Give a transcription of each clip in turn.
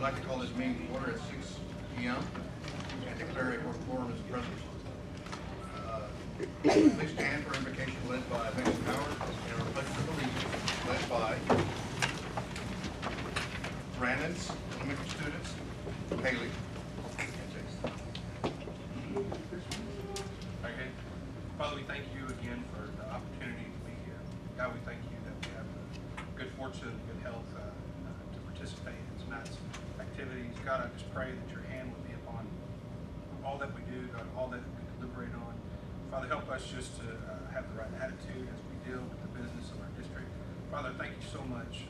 like to call this meeting to order at 6 p.m. and declare a quorum is present. Please stand for invocation led by Megan Howard and our pledge of allegiance led by Brandon's elementary students, Haley and Jason. Okay. Father, we thank you again for the opportunity to be here. God, we thank you that we have good fortune and good health to participate in tonight's activities. God, I just pray that your hand would be upon all that we do, God, all that we deliberate on. Father, help us just to have the right attitude as we deal with the business of our district. Father, thank you so much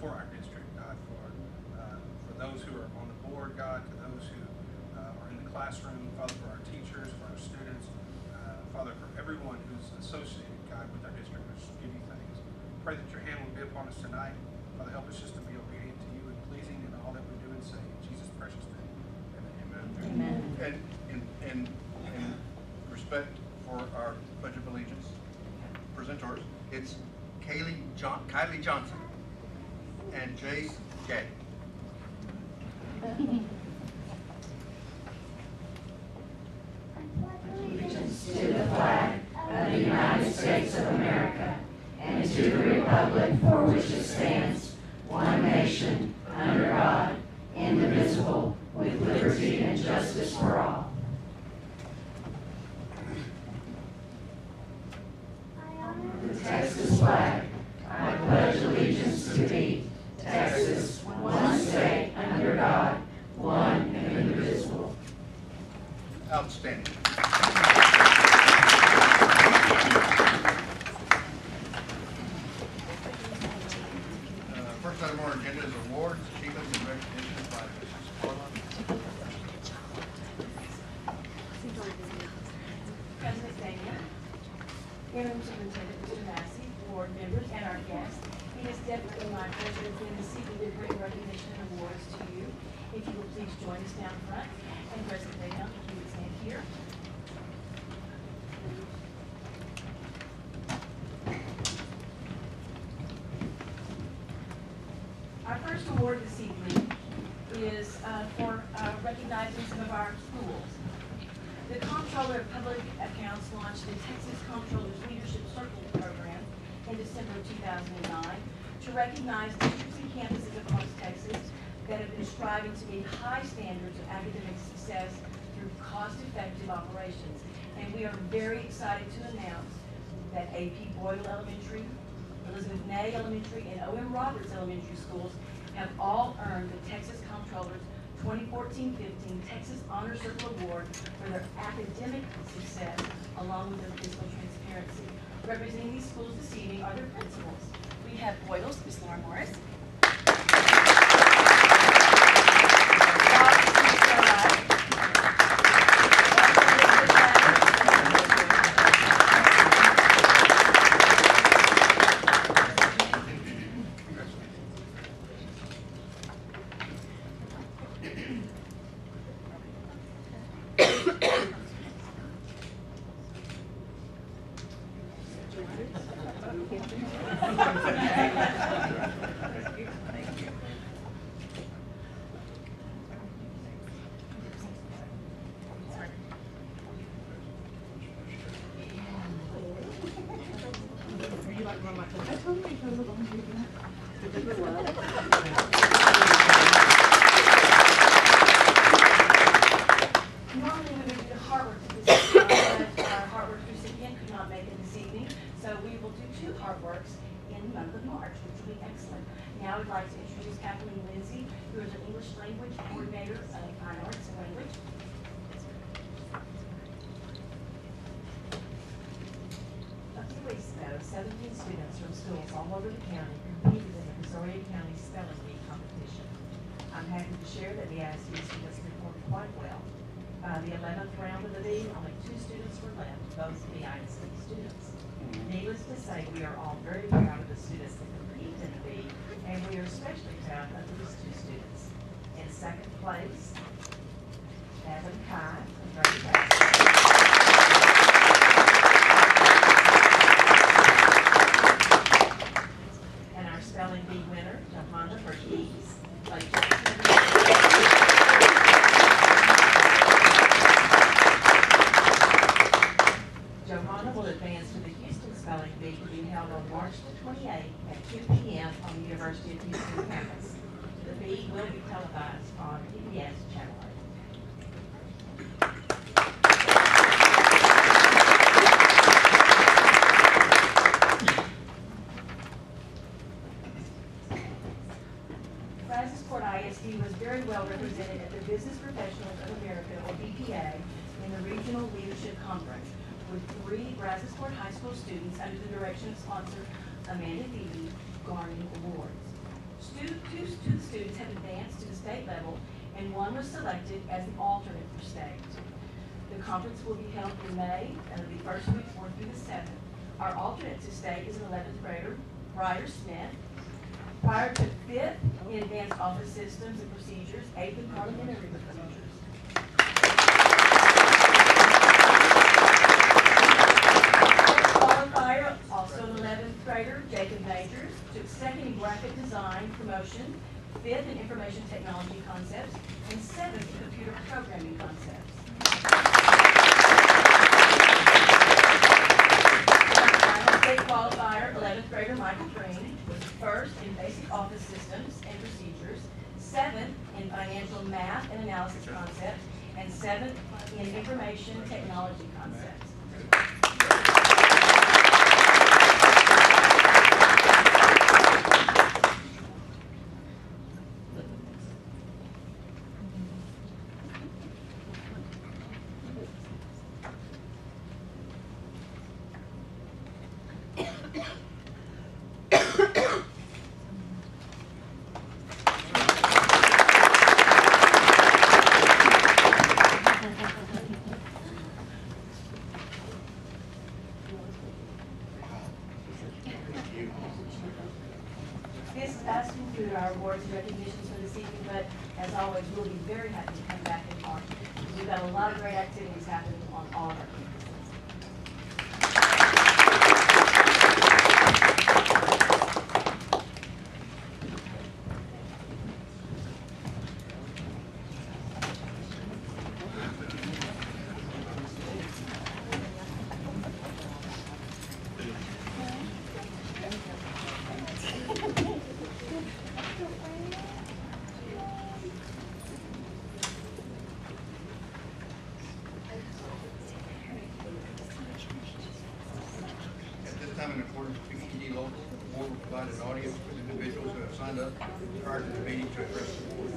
for our district, God, for those who are on the board, God, to those who are in the classroom, Father, for our teachers, for our students, Father, for everyone who's associated, God, with our district. We just give you thanks. Pray that your hand will be upon us tonight. Father, help us just to be obedient to you and pleasing in all that we do and say. In Jesus' precious name, amen. And in respect for our pledge of allegiance, presenters, it's Kylie Johnson and Jace Gay. Allegiance to the flag of the United States of America and to the republic for which it stands, one nation, under God, indivisible, with liberty and justice for all. The Texas flag, I pledge allegiance to thee, Texas, one state, under God, one and indivisible. Outstanding. First item on our agenda is awards, achievements, and recognitions by Mrs. Carla. President Daniel, Interim Superintendent Mr. Massey, board members, and our guests. It is definitely my pleasure again this evening to bring recognition and awards to you. If you will please join us down front, and President Daniel, if you would stand here. Our first award this evening is for recognizing some of our schools. The Comptroller of Public Accounts launched the Texas Comptroller's Leadership Circle program in December of 2009 to recognize districts and campuses across Texas that have been striving to meet high standards of academic success through cost-effective operations. And we are very excited to announce that A.P. Boyle Elementary, Elizabeth Ney Elementary, and O.M. Roberts Elementary Schools have all earned the Texas Comptroller's 2014-15 Texas Honor Circle Award for their academic success, along with their fiscal transparency. Representing these schools this evening are their principals. We have Boyle's Ms. Laura Morris. Now I'd like to introduce Kathleen Lindsay, who is an English language coordinator of Fine Arts and Language. A few weeks ago, 17 students from schools all over the county competed in the Missouri County Spelling Bee competition. I'm happy to share that the BISD students performed quite well. By the 11th round of the bee, only 2 students were left, both BISD students. Needless to say, we are all very proud of the students that competed in the bee, and we are especially proud of these 2 students. In second place, Evan Kai from Drake, Texas. And our spelling bee winner, Johanna Burkees, Lake Jackson. at the Business Professionals of America, or BPA, in the Regional Leadership Conference with 3 Brazosport High School students under the direction of sponsor Amanda Phoebe, garnering awards. Two students have advanced to the state level, and 1 was selected as the alternate for state. The conference will be held in May, and it'll be first week 4th through the 7th. Our alternate to state is an 11th grader, Ryder Smith. Prior to 5th in advanced office systems and procedures, 8th in parliamentary procedures. Qualifier, also an 11th grader, Jacob Majors, took 2nd in graphic design promotion, 5th in information technology concepts, and 7th in computer programming concepts. Final state qualifier, 11th grader Michael Green, was 1st in basic office systems and procedures, 7th in financial math and analysis concepts, and 7th in information technology concepts. This does conclude our awards and recognitions for this evening, but as always, we'll be very happy to come back and talk. We've got a lot of great activities happening on all of our campuses. At this time, in accordance with BISD local, the board will provide an audience with individuals who have signed up prior to the meeting to address the board.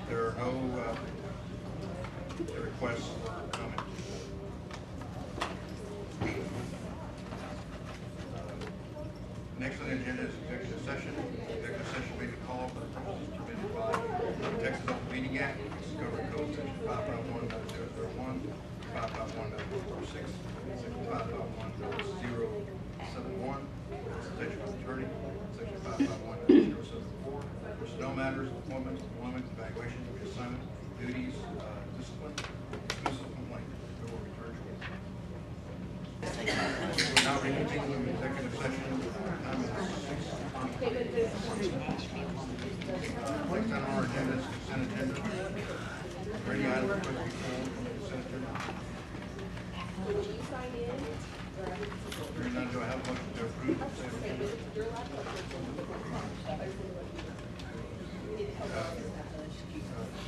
There are no requests for comment. Next on the agenda is executive session. Executive session may be called for the purposes permitted by the Texas Open Meeting Act, Discovery Code Section 551.001, 551.046, Section 551.071, solicitation of attorney, Section 551.074, personnel matters, appointments, employment, evaluation, reassignment, duties, discipline, dismissal, complaint. We will return shortly. We will now reconvene in executive session. Time is 6:20. Next on our agenda is consent agenda. Are there any items requested before consent agenda? Hearing none, do I have a motion to approve the consent agenda?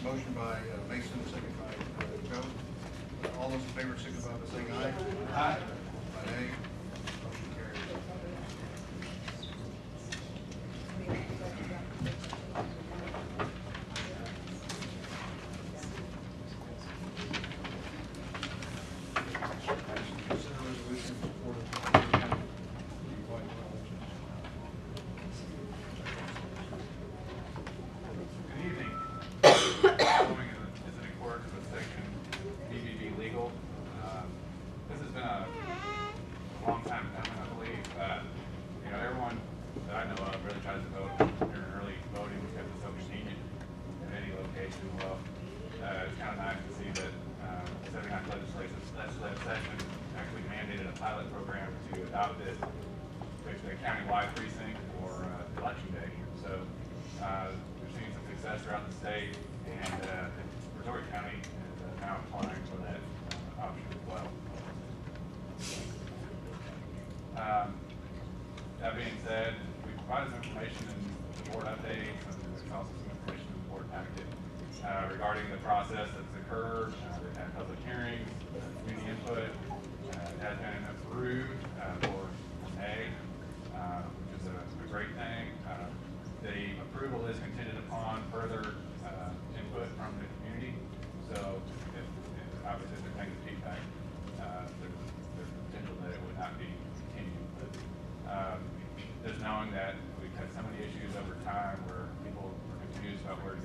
Motion by Mason, second by Joe. All those in favor signify by saying aye. Aye. By nay. Motion carries. Consider resolution in support of Good evening. Following is in accordance with section BBB legal. This has been a long time coming, I believe. Everyone that I know of really tries to vote during early voting because it's so convenient at any location. Well, it's kind of nice to see that 79th legislative session actually mandated a pilot program to adopt this, basically a county-wide precinct for election day. So we're seeing some success throughout the state, and Brazoria County is now applying for that option as well. That being said, we provided some information in the board update, and there's also some information in the board packet regarding the process that's occurred. We've had public hearings, community input. It has been approved for May, which is a great thing. The approval is contingent upon further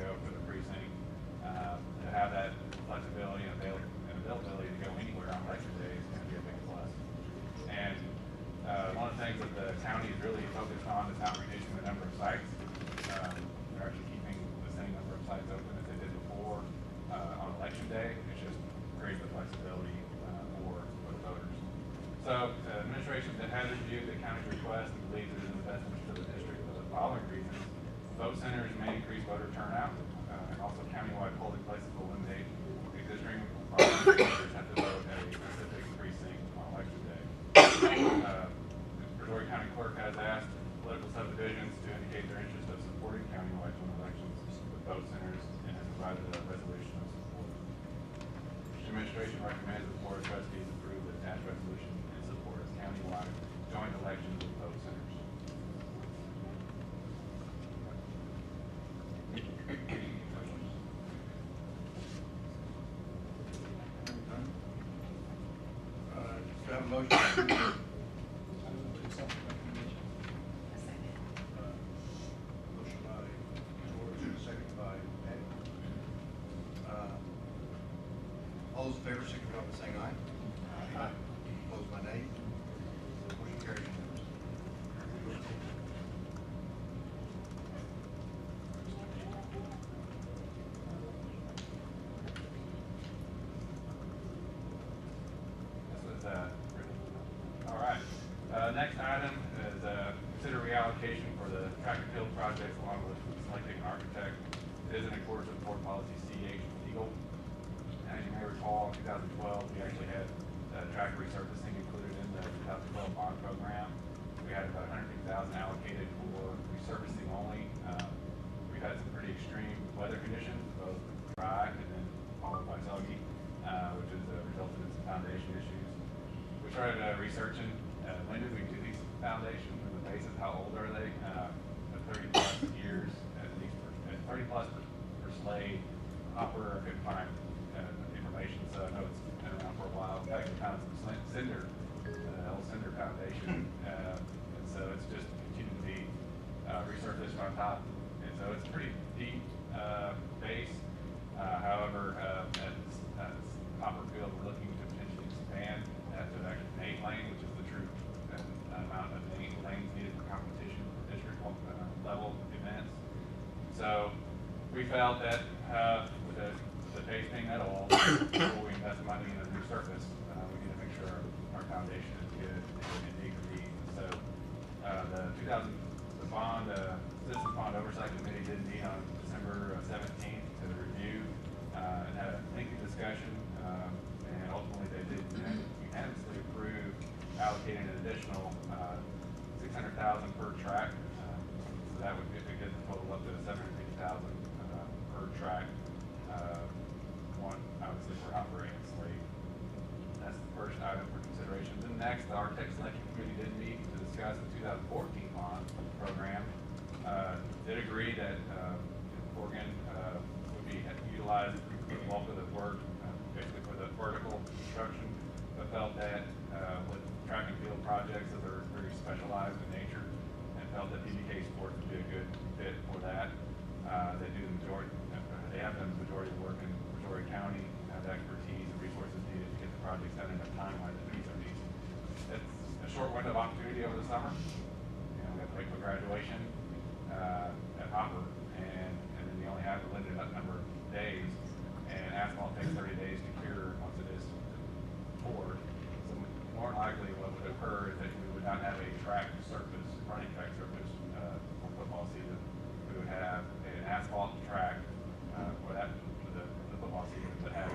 go for the precinct. To have that flexibility and availability to go anywhere on election day is going to be a big plus. And one of the things that the county is really focused on is not reducing the number of sites. They're actually keeping the same number of sites open as they did before on election day. It's just creates the flexibility for the voters. So administration that has reviewed the county's request and believes it is in the best interest of the district for the following reasons. Vote centers may increase voter turnout, and also countywide polling places will eliminate existing requirements that voters have to vote at a specific precinct on election day. Missouri County Clerk has asked political subdivisions to indicate their interest of supporting countywide joint elections with vote centers and has provided a resolution of support. The administration recommends the Board of Trustees approve the attached resolution in support of countywide joint elections with vote centers. Do I have a motion to approve? Motion by George and a second by Patty. All those in favor, signify by saying aye. Aye. Opposed by nay. Motion carries unanimously. All right. Next item is consider reallocation for the track and field project along with selecting an architect. It is in accordance with board policy CH legal. As you may recall, in 2012, we actually had track resurfacing included in the 2012 bond program. We had about $150,000 allocated for resurfacing only. We've had some pretty extreme weather conditions, both dry and then followed by soggy, which has resulted in some foundation issues. We started researching when did we do these foundations and the bases, how old are they? 30 plus years, at least 30 plus for slate. Hopper, I couldn't find information, so I know it's been around for a while. In fact, we found some cinder, old cinder foundation, and so it's just continued to be resurfaced on top. And so it's a pretty deep base. However, at Hopper Field, we're looking to potentially expand that to actually an 8 lane, which is the true amount of lanes needed for competition for district level events. So we felt that with the base being that old, before we invest money in a new surface, we need to make sure our foundation is good and dig deep. So the bond, Citizens Bond Oversight Committee did meet on December 17th to review and had a lengthy discussion, and ultimately they did unanimously approve allocating an additional $600,000 per track. So that would get the total up to $750,000 per track. One obviously for operating slate. That's the first item for consideration. Then next, the Architect Selection Committee did meet to discuss the 2014 bond program. Did agree that Oregon would be utilized for the bulk of the work, basically for the vertical construction, but felt that with track and field projects that are very specialized in nature, and felt that PBK Sports would be a good fit for that. They do the majority, they have done the majority of the work in Missouri County, have the expertise and resources needed to get the projects done in a timeline that meets our needs. It's a short window of opportunity over the summer. You know, we have to wait for graduation at Hopper, and then you only have a limited number of days, and asphalt takes 30 days to cure once it is poured. So more than likely what would occur is that we would not have a track surface, running track surface for football season. We would have an asphalt track for the football season, but have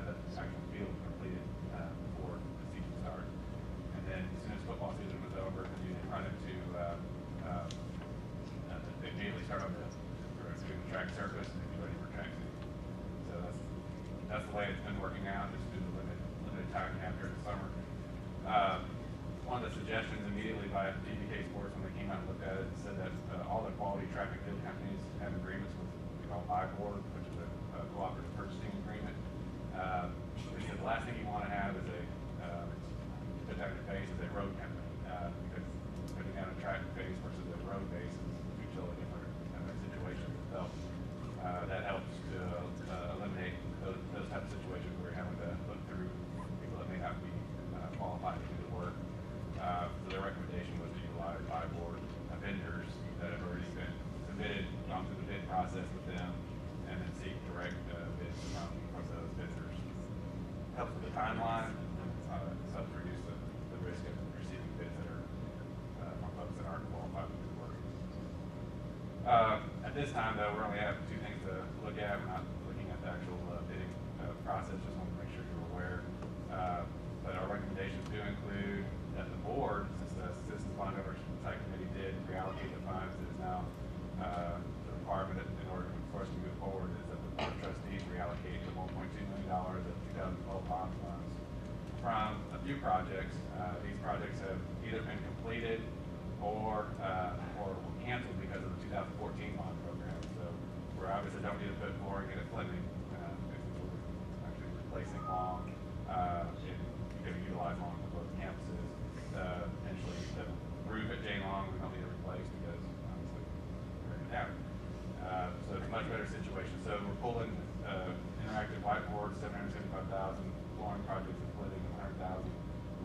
the actual field completed before the season starts. And then as soon as football season was over, then you run into they immediately start on doing the track surface and be ready for track season. So that's the way it's been working out, just due to limited time we have during the summer. One of the suggestions immediately by PBK Sports when they came out and looked at it said that all the quality track and field companies have agreements with what we call BIBOR, which is a cooperative purchasing agreement. They said the last thing you want to have is put down your face as a road company, because putting down a track face versus a road base is two totally different situations. So process with them, and then seek direct bids from those bidders. Helps with the timeline, and helps reduce the risk of receiving bids that are from folks that aren't qualified to do the work. At this time, though, we only have two things to look at. We're not looking at the actual bidding process. Just want to make sure you're aware. But our recommendations do include that the board, since the Citizens Bond Oversight Committee did reallocate the funds, it is now the requirement in order for us to move forward is that the board of trustees reallocate the $1.2 million of 2012 bond funds from a few projects. These projects have either been completed or were canceled because of the 2014 bond program. So we're obviously don't need to put more in at Fleming. We're actually replacing Long. You're going to utilize Long for both campuses. Potentially the roof at J Long we don't need to replace because obviously we're going to have it. So it's a much better situation. So we're pulling interactive whiteboards, $775,000, flooring projects at Fleming, $100,000,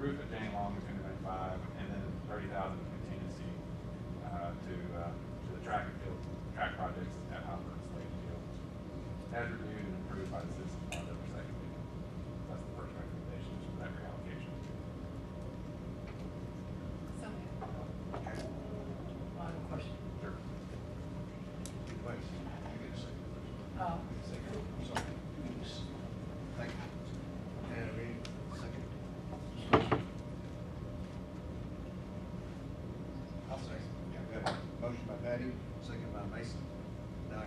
roof at J Long is $295,000, and then $30,000 contingency to the track projects at Humber and Slade Field, as reviewed and approved by the Citizens Bond Oversight Committee. That's the first recommendation for that reallocation. So Okay. I have a question. Sure. Wait, you get a second. Uh, Second. I'm sorry. Thank you. And we second. I'll second. Yeah, go ahead. Motion by Patty, second by Mason. Now,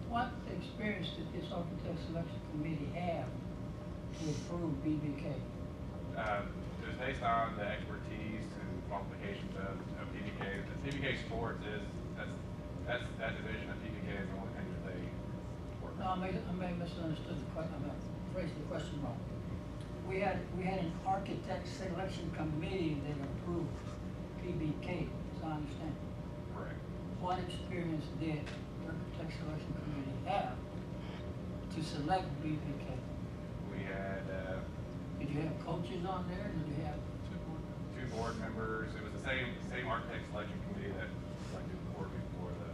What experience did this architect selection committee have to approve BBK? It was based on the expertise and qualifications of PBK. The PBK Sports is, that division of PBK is the only thing that they work No, I on. may have misunderstood the question, I phrased the question wrong. We had an architect selection committee that approved PBK, as I understand. Correct. What experience did the architect selection committee have to select BBK? We had Did you have coaches on there? Did you have? two board members. It was the same architect selection committee that selected the board for the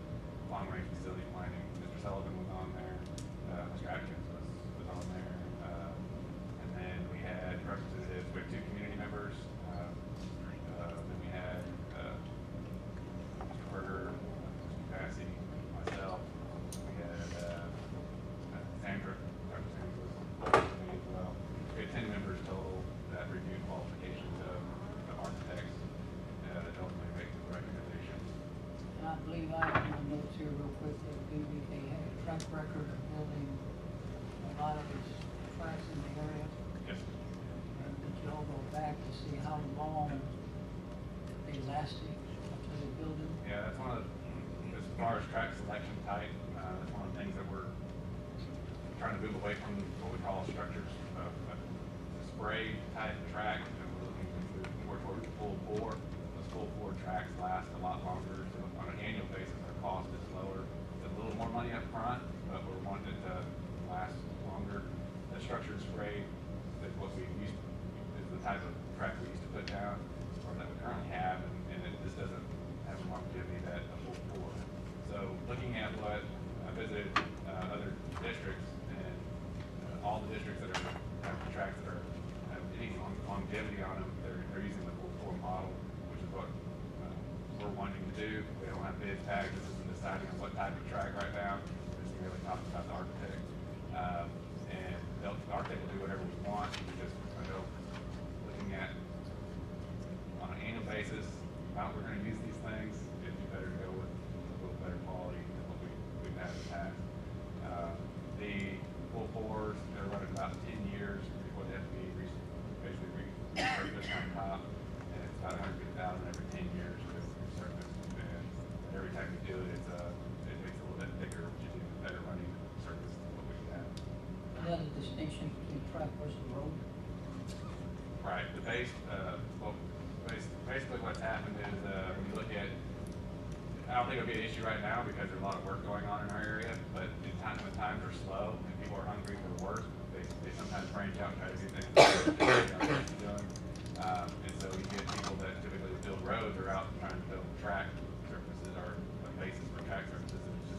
long-range facility planning. Mr. Sullivan was on there. Mr. Atkins was on there. And then we had representatives with two community members. Then we had Mr. Berger, Mr. Passy, myself. We had Sandra, representative was with me as well. We had 10 members total that reviewed qualifications of architects that ultimately make the recommendation. And I believe I have my notes here real quick that BBK had a track record of building a lot of its tracks in the area. Yes. And did you all go back to see how long they lasted after they built them? Yeah, that's one of the, as far as track selection type, that's one of the things that we're trying to move away from what we call structures, a spray type track, and we're looking to move more towards full bore. Those full bore tracks last a lot longer, so on an annual basis, our cost is lower. It's a little more money up front, but we're wanting it to last longer. The structured spray is what we used, is the type of track we used to put down, or that we currently have, and this doesn't have the longevity that a full bore. So looking at what I visited other districts, and all the districts that have tracks that have any longevity on them, they're using the full bore model, which is what we're wanting to do. We don't have bids tagged. This isn't deciding on what type of track right now. This is really talking about the architect. And the architect will do whatever we want, because I know looking at on an annual basis, how we're going to use these things, it'd be better to go with a little better quality than what we've had in the past. The full bores, they're running about 10 years before they have to be basically resurfaced on top, and it's about $150,000 every 10 years to resurface. And every time you do it, it makes it a little bit thicker, which is even better running surface than what we have. Is that a distinction between track versus road? Right. The base, basically what's happened is when you look at, I don't think it'll be an issue right now because there's a lot of work going on in our area, but when times are slow and people are hungry for work, they sometimes branch out and try to do things that they're doing. And so you get people that typically build roads are out trying to build track surfaces or a basis for track surfaces, and it's just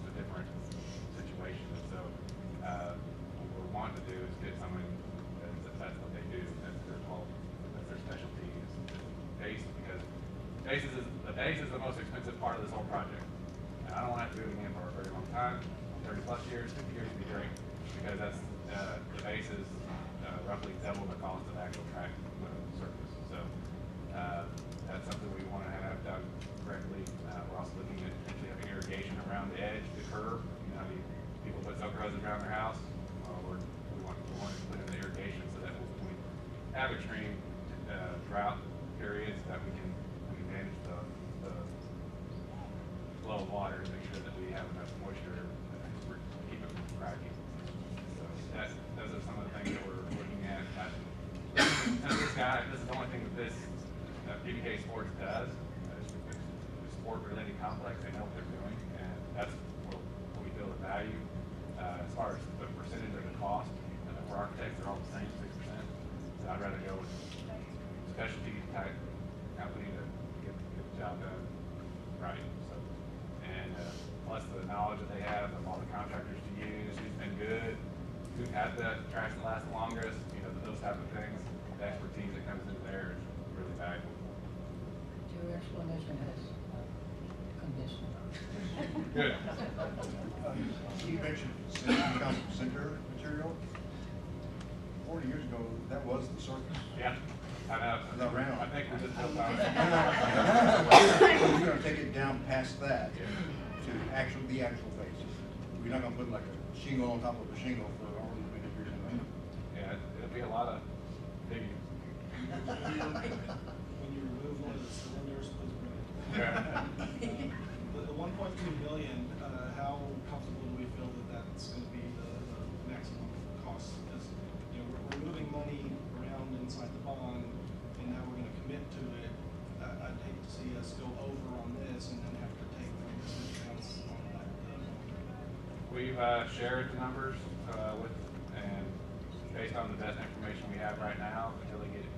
short project. And I don't want to have to do it again for a very long time, 30 plus years, 50 years would be great, because that's, the base is roughly double the cost of actual track surface. So that's something we want to have done correctly. We're also looking at potentially having irrigation around the edge, the curb. You know, people put soaker hoses around their house. We want to put in the irrigation so that when we have extreme drought periods, that we can manage the flow of water to make sure that we have enough moisture to keep it from cracking. So those are some of the things that we're looking at. This is the only thing that this PBK Sports does. It's a sport-related complex. They know what they're doing, and that's what we feel the value. As far as the percentage of the cost, for architects, they're all the same, 6%. So I'd rather go with specialty type company to get the job done right. So, and plus the knowledge that they have of all the contractors to use, who's been good, who had the tracks that last the longest, you know, those type of things. The expertise that comes into there is really valuable. Your explanation has condition. Good. You mentioned center material. 40 years ago, that was the surface. Yeah, I know. The round. I think we just built on We're going to take it down past that to the actual base. We're not going to put like a shingle on top of a shingle for all these many years. Yeah, it'll be a lot of digging. When you remove one of the cylinders, please bring it. Yeah. The 1.2 million, how comfortable do we feel that that's going to be the maximum cost? Because, you know, we're moving money around inside the bond, and now we're going to commit to it. I'd hate to see us go over on this and then have to take from this accounts on that. We've shared the numbers with, and based on the best information we have right now, until they get it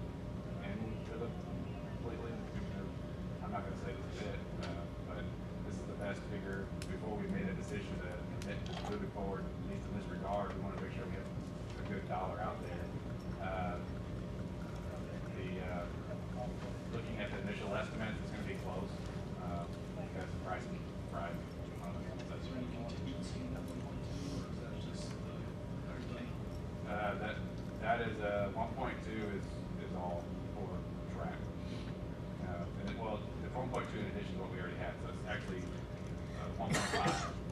into the completely, I'm not going to say this is it, but this is the best figure. Before we made a decision to commit to moving forward, at least in this regard, we want to make sure we have a good dollar out there. Looking at the initial estimates, it's going to be close because the price is right. Is there any contingency in that 1.2, or is that just everything? That is 1.2 is all for track. And well, it's 1.2 in addition to what we already had, so it's actually 1.5.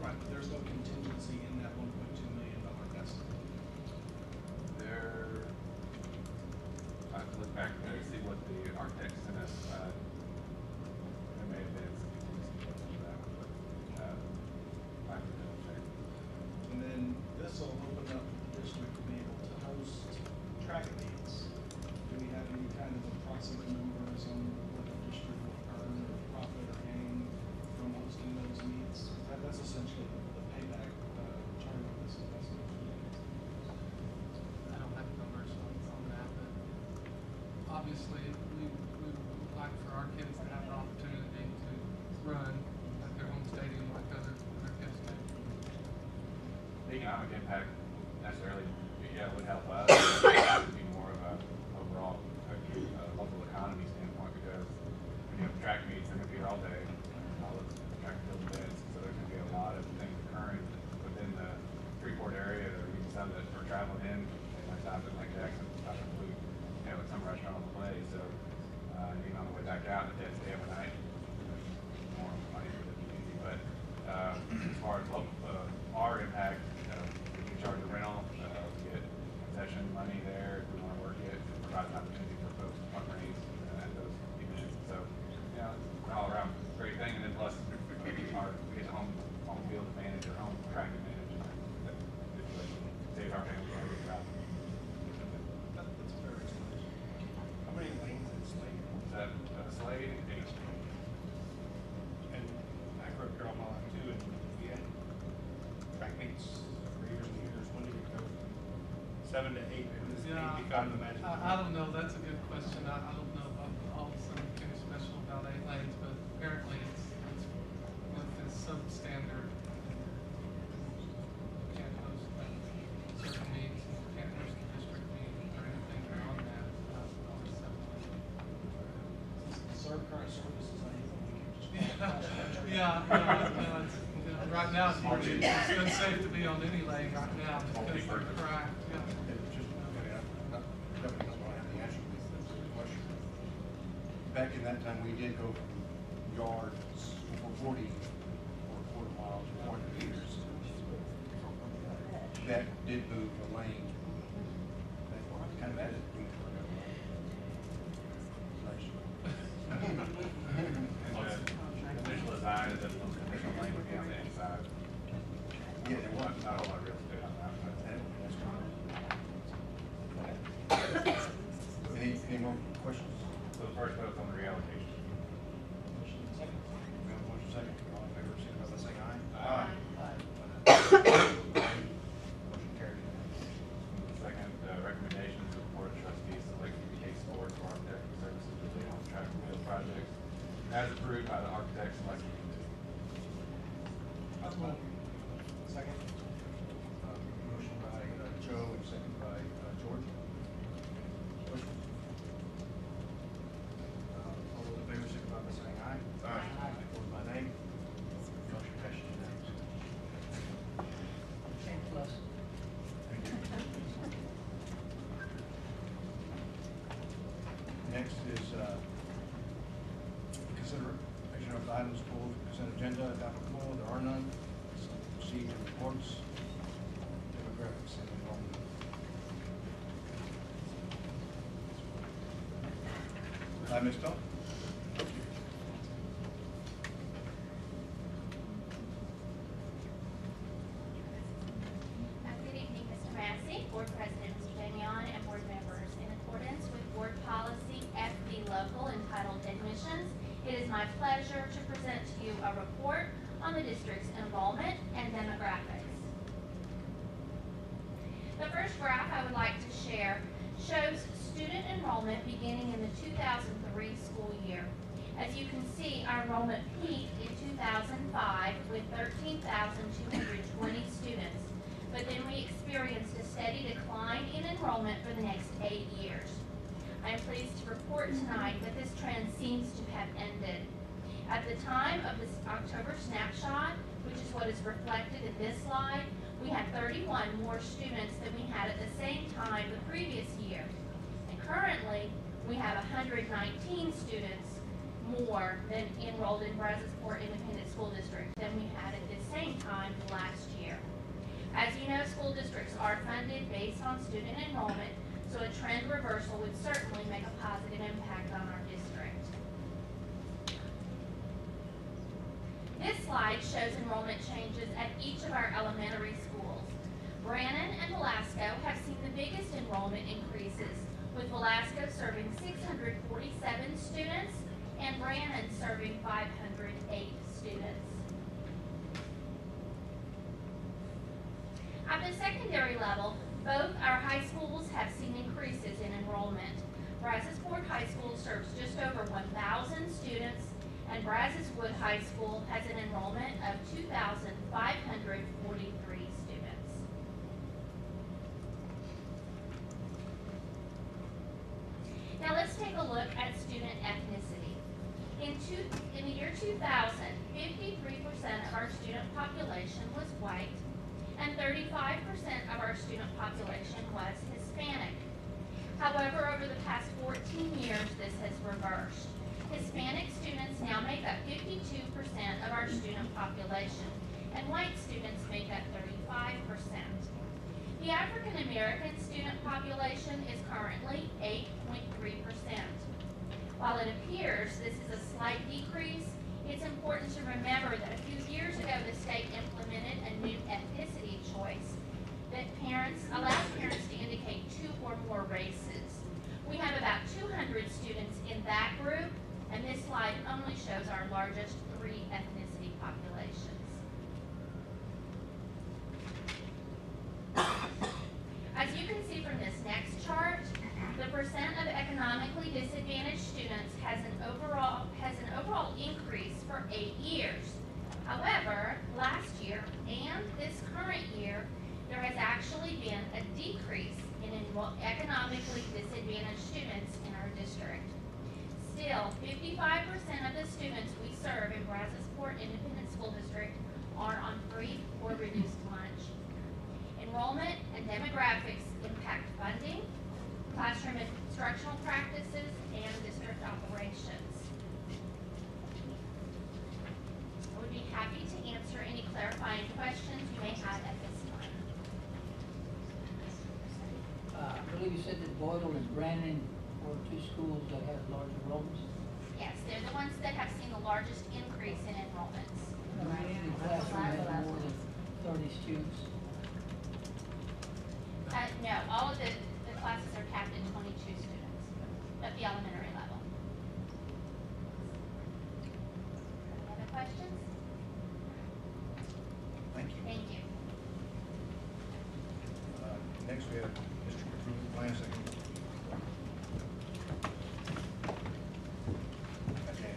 Right, but there's no contingency in that $1.2 million estimate. There, I have to look back there to see what the architects sent us. There may have been some contingency for that, but I have to double check. And then this will open up the district to be able to host track meets. Do we have any kind of approximate numbers on what the district will earn or profit or gain from hosting those meets? That's essentially the payback term of this investment. I don't have numbers on that, but obviously we would like for our kids to have the opportunity to run at their home stadium like other kids do. The economic impact necessarily, yeah, would help us. It would be more of a overall local economy standpoint, because when you have track meets, they're going to be here all day, all the track field events, so there's going to be a lot of things occurring within the Freeport area, or even some that are traveling in. They might stop in like Jackson, stop and food, you know, at some restaurant on the way. So even on the way back out, if they have to stay overnight, more money for the community. But as far as our impact, we can charge a rental, we get concession money there if we want to work it, it provides an opportunity for folks to fundraise at those events. So, you know, it's an all around great thing. And then plus, we get the home field advantage or home track advantage. That saves our family a good job. That's a fair explanation. How many lanes in Slade? Slade, 8. And I grew up here all my life too, and we had track meets for years and years. When did it go from 7 to 8? And this Yeah, 8 become the magic I don't know, that's a good question. I don't know about all of Southern County Special about 8 lanes, but apparently it's substandard. You can't host certain meets, you can't host a district meet or anything beyond that. Only 7 lanes. Current services, I think we can just. Yeah, Right now, it's unsafe to be on any lane right now, because of the crime, yeah. It's just, okay, definitely don't have the answer to this question. Back in that time, we did go from yards for 40 or quarter miles, 400 meters. That did move a lane. That kind of added to the Initial design is that the initial lane would be on the inside. Yeah, there was. Not a lot of real estate on that. Any more questions? So the first vote's on the reallocation. We have a motion second. All in favor, signify by saying aye. Motion carried. Second, recommendation to the Board of Trustees select case board for architect services related to track and field projects as approved by the architect selection committee. Second. Motion by Joe and second by George. Questions? All those in favor, signify by saying aye. Opposed by nay. Motion passes unanimously. Same plus. Thank you. Next is consideration of items pulled from consent agenda, if applicable, there are none. Proceed to reports, demographics and enrollment. Ms. Dawn? Good evening, Mr. Massey, Board President Mr. Damian, and board members. In accordance with Board Policy FB Local entitled Admissions, it is my pleasure to present to you a report on the district's enrollment and demographics. The first graph I would like to share shows student enrollment beginning in the 2003 school year. As you can see, our enrollment peaked in 2005 with 13,220 students, but then we experienced a steady decline in enrollment for the next 8 years. I am pleased to report tonight that this trend seems to have ended. At the time of this October snapshot, which is what is reflected in this slide, we had 31 more students than we had at the same time the previous year. And currently, we have 119 students more than enrolled in Brazosport Independent School District than we had at the same time last year. As you know, school districts are funded based on student enrollment, so a trend reversal would certainly make a positive impact on our district. This slide shows enrollment changes at each of our elementary schools. Brannan and Velasco have seen the biggest enrollment increases, with Velasco serving 647 students and Brannan serving 508 students. At the secondary level, both our high schools have seen increases in enrollment. Brazosport High School serves just over 1,000 students, and Brazos Wood High School has an enrollment of 2,543 students. Now let's take a look at student ethnicity. In the year 2000, 53% of our student population was white, and 35% of our student population was Hispanic. However, over the past 14 years, this has reversed. Hispanic students now make up 52% of our student population, and white students make up 35%. The African American student population is currently 8.3%. While it appears this is a slight decrease, it's important to remember that a few years ago the state implemented a new ethnicity choice that allows parents to indicate 2 or more races. We have about 200 students in that group, and this slide only shows our largest 3 ethnicity populations. As you can see from this next chart, the percent of economically disadvantaged students has an overall increase for 8 years. However, last year and this current year, there has actually been a decrease in economically disadvantaged students in our district. Still, 55% of the students we serve in Brazos support independent school district are on free or reduced lunch. Enrollment and demographics impact funding, classroom instructional practices, and district operations. I would be happy to answer any clarifying questions you may have at this time. I believe you said that Boyle and Brandon were two schools that had large enrollments. Yes, they're the ones that have seen the largest increase in enrollments. The classroom had more than 30 students. No, all of the classes are capped at 22 students at the elementary level. Any other questions? Thank you. Thank you. Next, we have district improvement plan, second. Okay.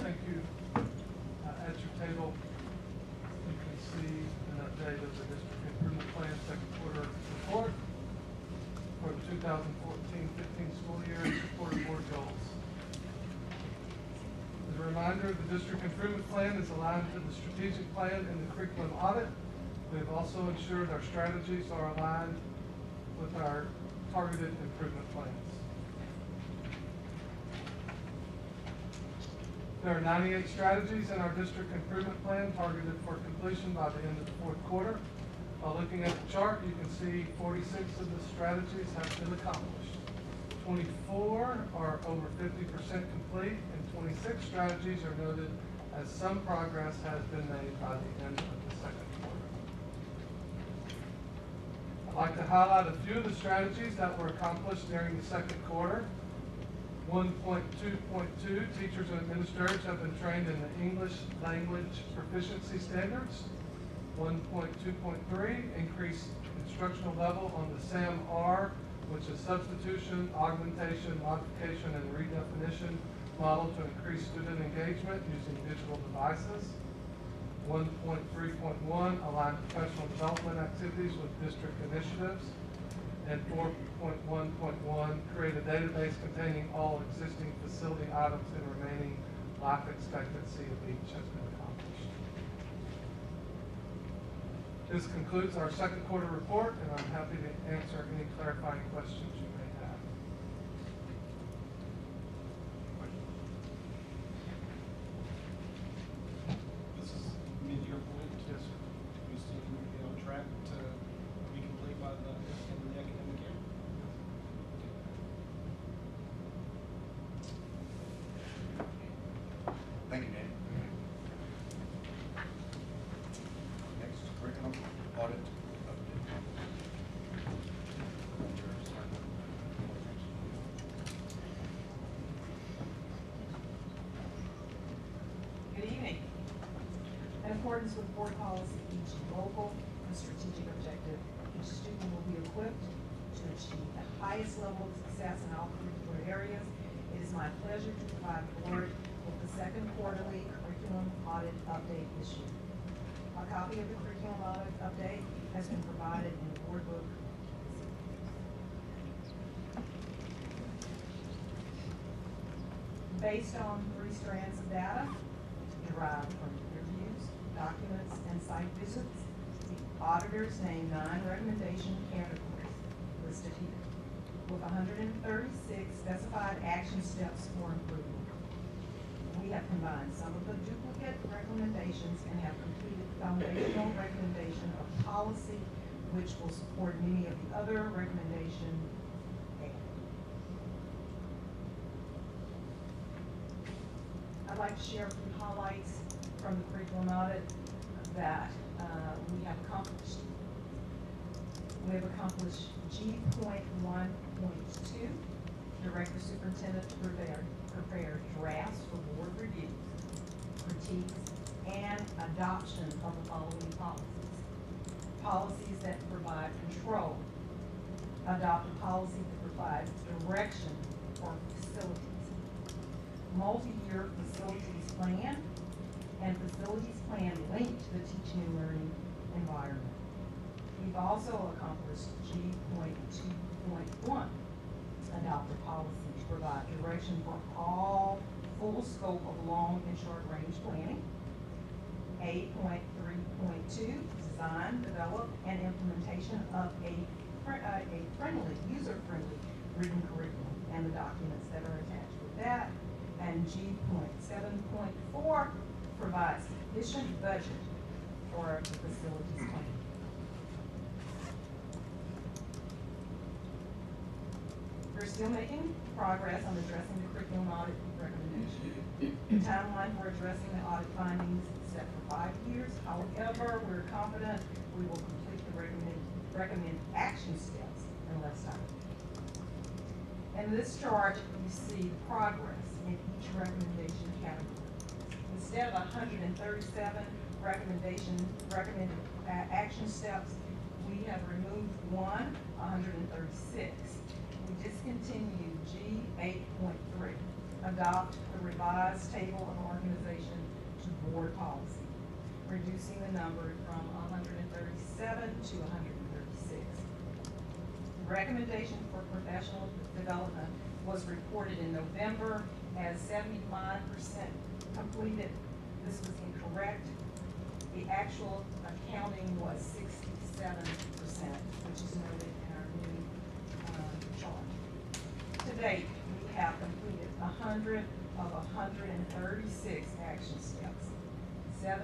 Thank you. At your table, you can see an update of the district improvement plan second quarter report for the 2014-15 school year and supported board goals. As a reminder, the district improvement plan is aligned to the strategic plan and the curriculum audit. We have also ensured our strategies are aligned with our targeted improvement plans. There are 98 strategies in our district improvement plan targeted for completion by the end of the fourth quarter. While looking at the chart, you can see 46 of the strategies have been accomplished. 24 are over 50% complete, and 26 strategies are noted as some progress has been made by the end of the second quarter. I'd like to highlight a few of the strategies that were accomplished during the second quarter. 1.2.2, teachers and administrators have been trained in the English language proficiency standards. 1.2.3, increased instructional level on the SAM-R, which is substitution, augmentation, modification, and redefinition model to increase student engagement using digital devices. 1.3.1, align professional development activities with district initiatives. And 4.1.1, create a database containing all existing facility items and remaining life expectancy of each has been accomplished. This concludes our second quarter report, and I'm happy to answer any clarifying questions you may have. This is mid-year point. Yes, sir. We still be on track to be complete by the end of the academic year. Thank you, Dan. Next, curriculum audit update. Good evening. In accordance with board policy, each local and strategic objective, each student will be equipped to achieve the highest level of success in all curricular areas. It is my pleasure to provide the board with the second quarterly curriculum audit update this year. A copy of the curriculum audit update has been provided in the board book. Based on 3 strands of data derived from reviews, documents, and site visits, the auditors named 9 recommendation categories listed here, with 136 specified action steps for improvement. We have combined some of the duplicate recommendations and have completed foundational recommendation of policy, which will support many of the other recommendations. I'd like to share a few highlights from the curriculum audit that we have accomplished. We have accomplished G.1.2, direct the superintendent to prepare drafts for board review, critiques, and adoption of the following policies. Policies that provide control. Adopt a policy that provides direction for facilities. Multi-year facilities plan and facilities plan linked to the teaching and learning environment. We've also accomplished G.2.1, adopt a policy to provide direction for all full scope of long and short range planning. 8.3.2, design, develop, and implementation of a friendly, user-friendly written curriculum and the documents that are attached with that. And G.7.4 provides sufficient budget for the facilities plan. We're still making progress on addressing the curriculum audit recommendation. The timeline for addressing the audit findings is set for 5 years. However, we're confident we will complete the recommend action steps in less time. In this chart, you see progress in each recommendation category. Instead of 137 recommended action steps, we have removed 136. We discontinued G8.3, adopt the revised table of organization to board policy, reducing the number from 137 to 136. The recommendation for professional development was reported in November as 75% completed. This was incorrect. The actual accounting was 67%, which is noted in our new chart. To date, we have completed 100 of 136 action steps. 77%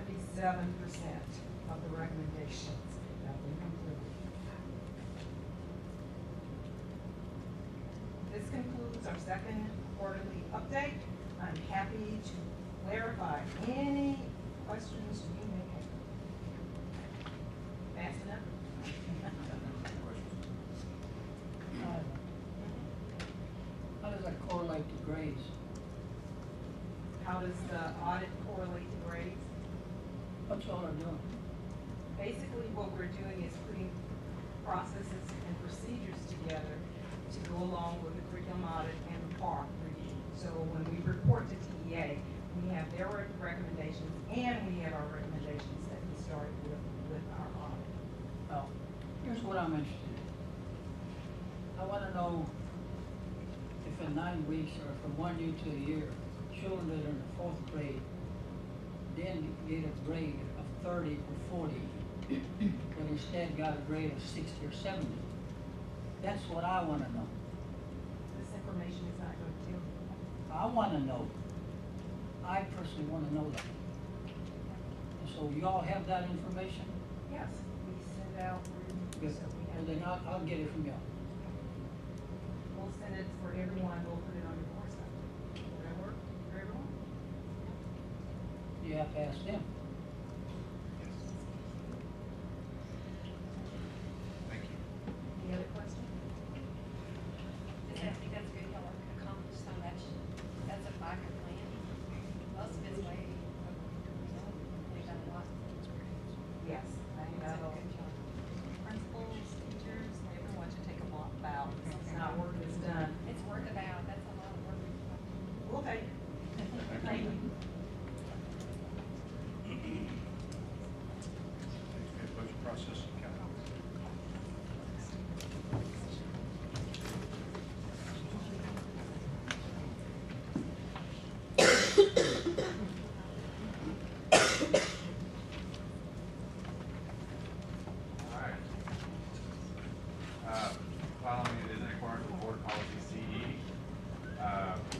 of the recommendations have been completed. This concludes our second quarterly update. I'm happy to clarify any questions you may have. Fast enough? How does that correlate to grades? How does the audit correlate to grades? What's all they're doing? Basically, what we're doing is putting processes and procedures together to go along with the curriculum audit and the PAR review. So when we report to TEA, we have their recommendations and we have our recommendations that we started with our audit. Well, here's what I'm interested in. I wanna know if in 9 weeks or from 1 year to a year, children that are in the 4th grade then get a grade of 30 or 40, but instead got a grade of 60 or 70. That's what I wanna know. This information is not going to tell you. I wanna know. I personally wanna know that. And so y'all have that information? Yes, we send out Good. reviews, so we Well, have. then I'll get it from y'all. We'll send it for everyone, we'll put it on your course site. Will that work for everyone? You have to ask them. Thank you. Any other questions? I think that's good, y'all are accomplished so much. That's a 5-year plan. Most of it's way, we've done a lot. Yes, I It's know. a good job. Principals, teachers, everyone should take a walk about. It's not work, it's done. It's worth about, that's a lot of work. We'll take it. Thank you. Budget process, capital. Alright. Following it is in accordance with board policy CE.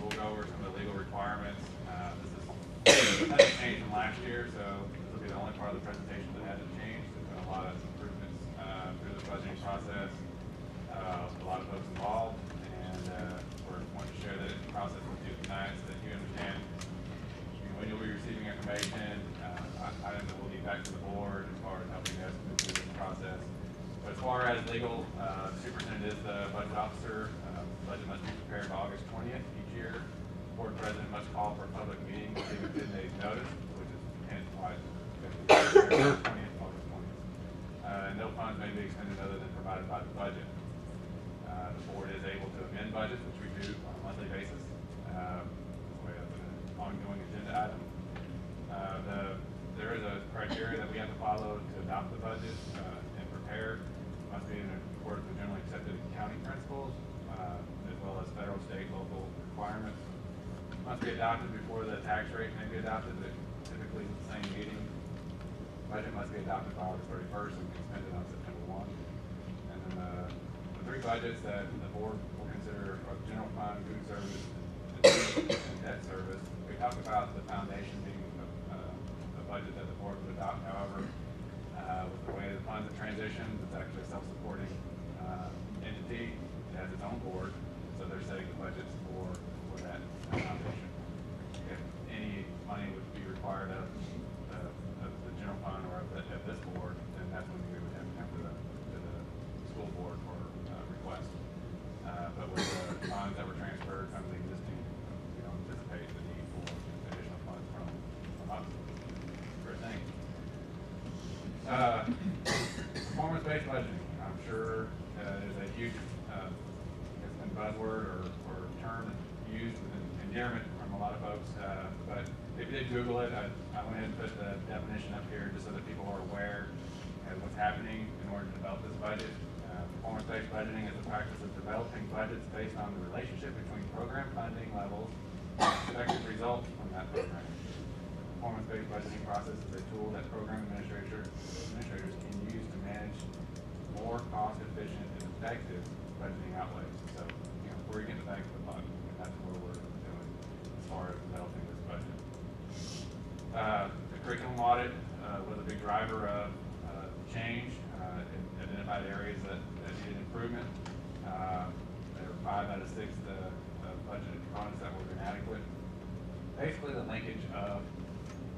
We'll go over some of the legal requirements. This hasn't changed from last year, so this will be the only part of the presentation that hasn't changed. There's been a lot of improvements through the budgeting process, a lot of folks involved, and we're wanting to share that process with you tonight so that you understand when you'll be receiving information, items that will be back to the board as far as helping us move through this process. But as far as legal, the superintendent is the budget officer. Budget must be prepared by August 20th each year. Board president must call for a public meeting within 10 days notice, which is hence why it's 20th, August 20th. No funds may be expended other than provided by the budget. The board is able to amend budgets, which we do on a monthly basis. That's an ongoing agenda item. There is a criteria that we have to follow to adopt the budget and prepare. It must be in accordance with generally accepted accounting principles, as well as federal, state, local, adopted before the tax rate may be adopted, but typically the same meeting. Budget must be adopted by August 31st and be expended on September 1. And then the three budgets that the board will consider are general fund, food service, and debt service. We talked about the foundation being a budget that the board would adopt. However, with the way the funds have transitioned, it's actually a self-supporting entity. It has its own board, so they're setting the budgets for that foundation. If any money would be required of the general fund or of this board, then that's when we would have to come to the school board for request. But with the funds that were transferred from the existing, we don't anticipate the need for additional funds from us. Great thing. Performance-based budgeting, I'm sure is a huge it's been buzzword or term used with endearment from a lot of folks. But if you did Google it, I went ahead and put the definition up here just so that people are aware of what's happening in order to develop this budget. Performance-based budgeting is a practice of developing budgets based on the relationship between program funding levels and expected results from that program. The performance-based budgeting process is a tool that program administrators can use to manage more cost-efficient and effective budgeting outlays. So, where you get the bang for the buck, and that's what we're doing as far as developing this budget. The curriculum audit was a big driver of change. It identified areas that needed improvement. There were 5 out of 6 budgeted components that were inadequate. Basically, the linkage of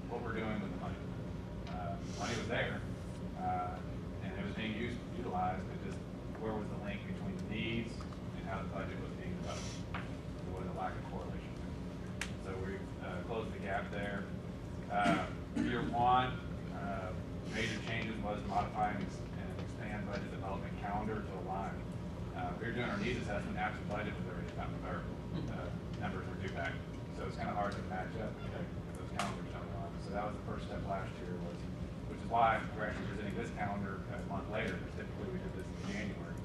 what we're doing with the money. Money was there, and it was being utilized, but just where was the link between the needs and how the budget was being developed? There was a lack of correlation. So we closed the gap there. Year 1, major changes was modifying and expand budget development calendar to align. We were doing our needs assessment after the budget was already done, our numbers were due back. So it's kind of hard to match up if those calendars don't align. So that was the first step last year, which is why we're actually presenting this calendar a month later, because typically we did this in January.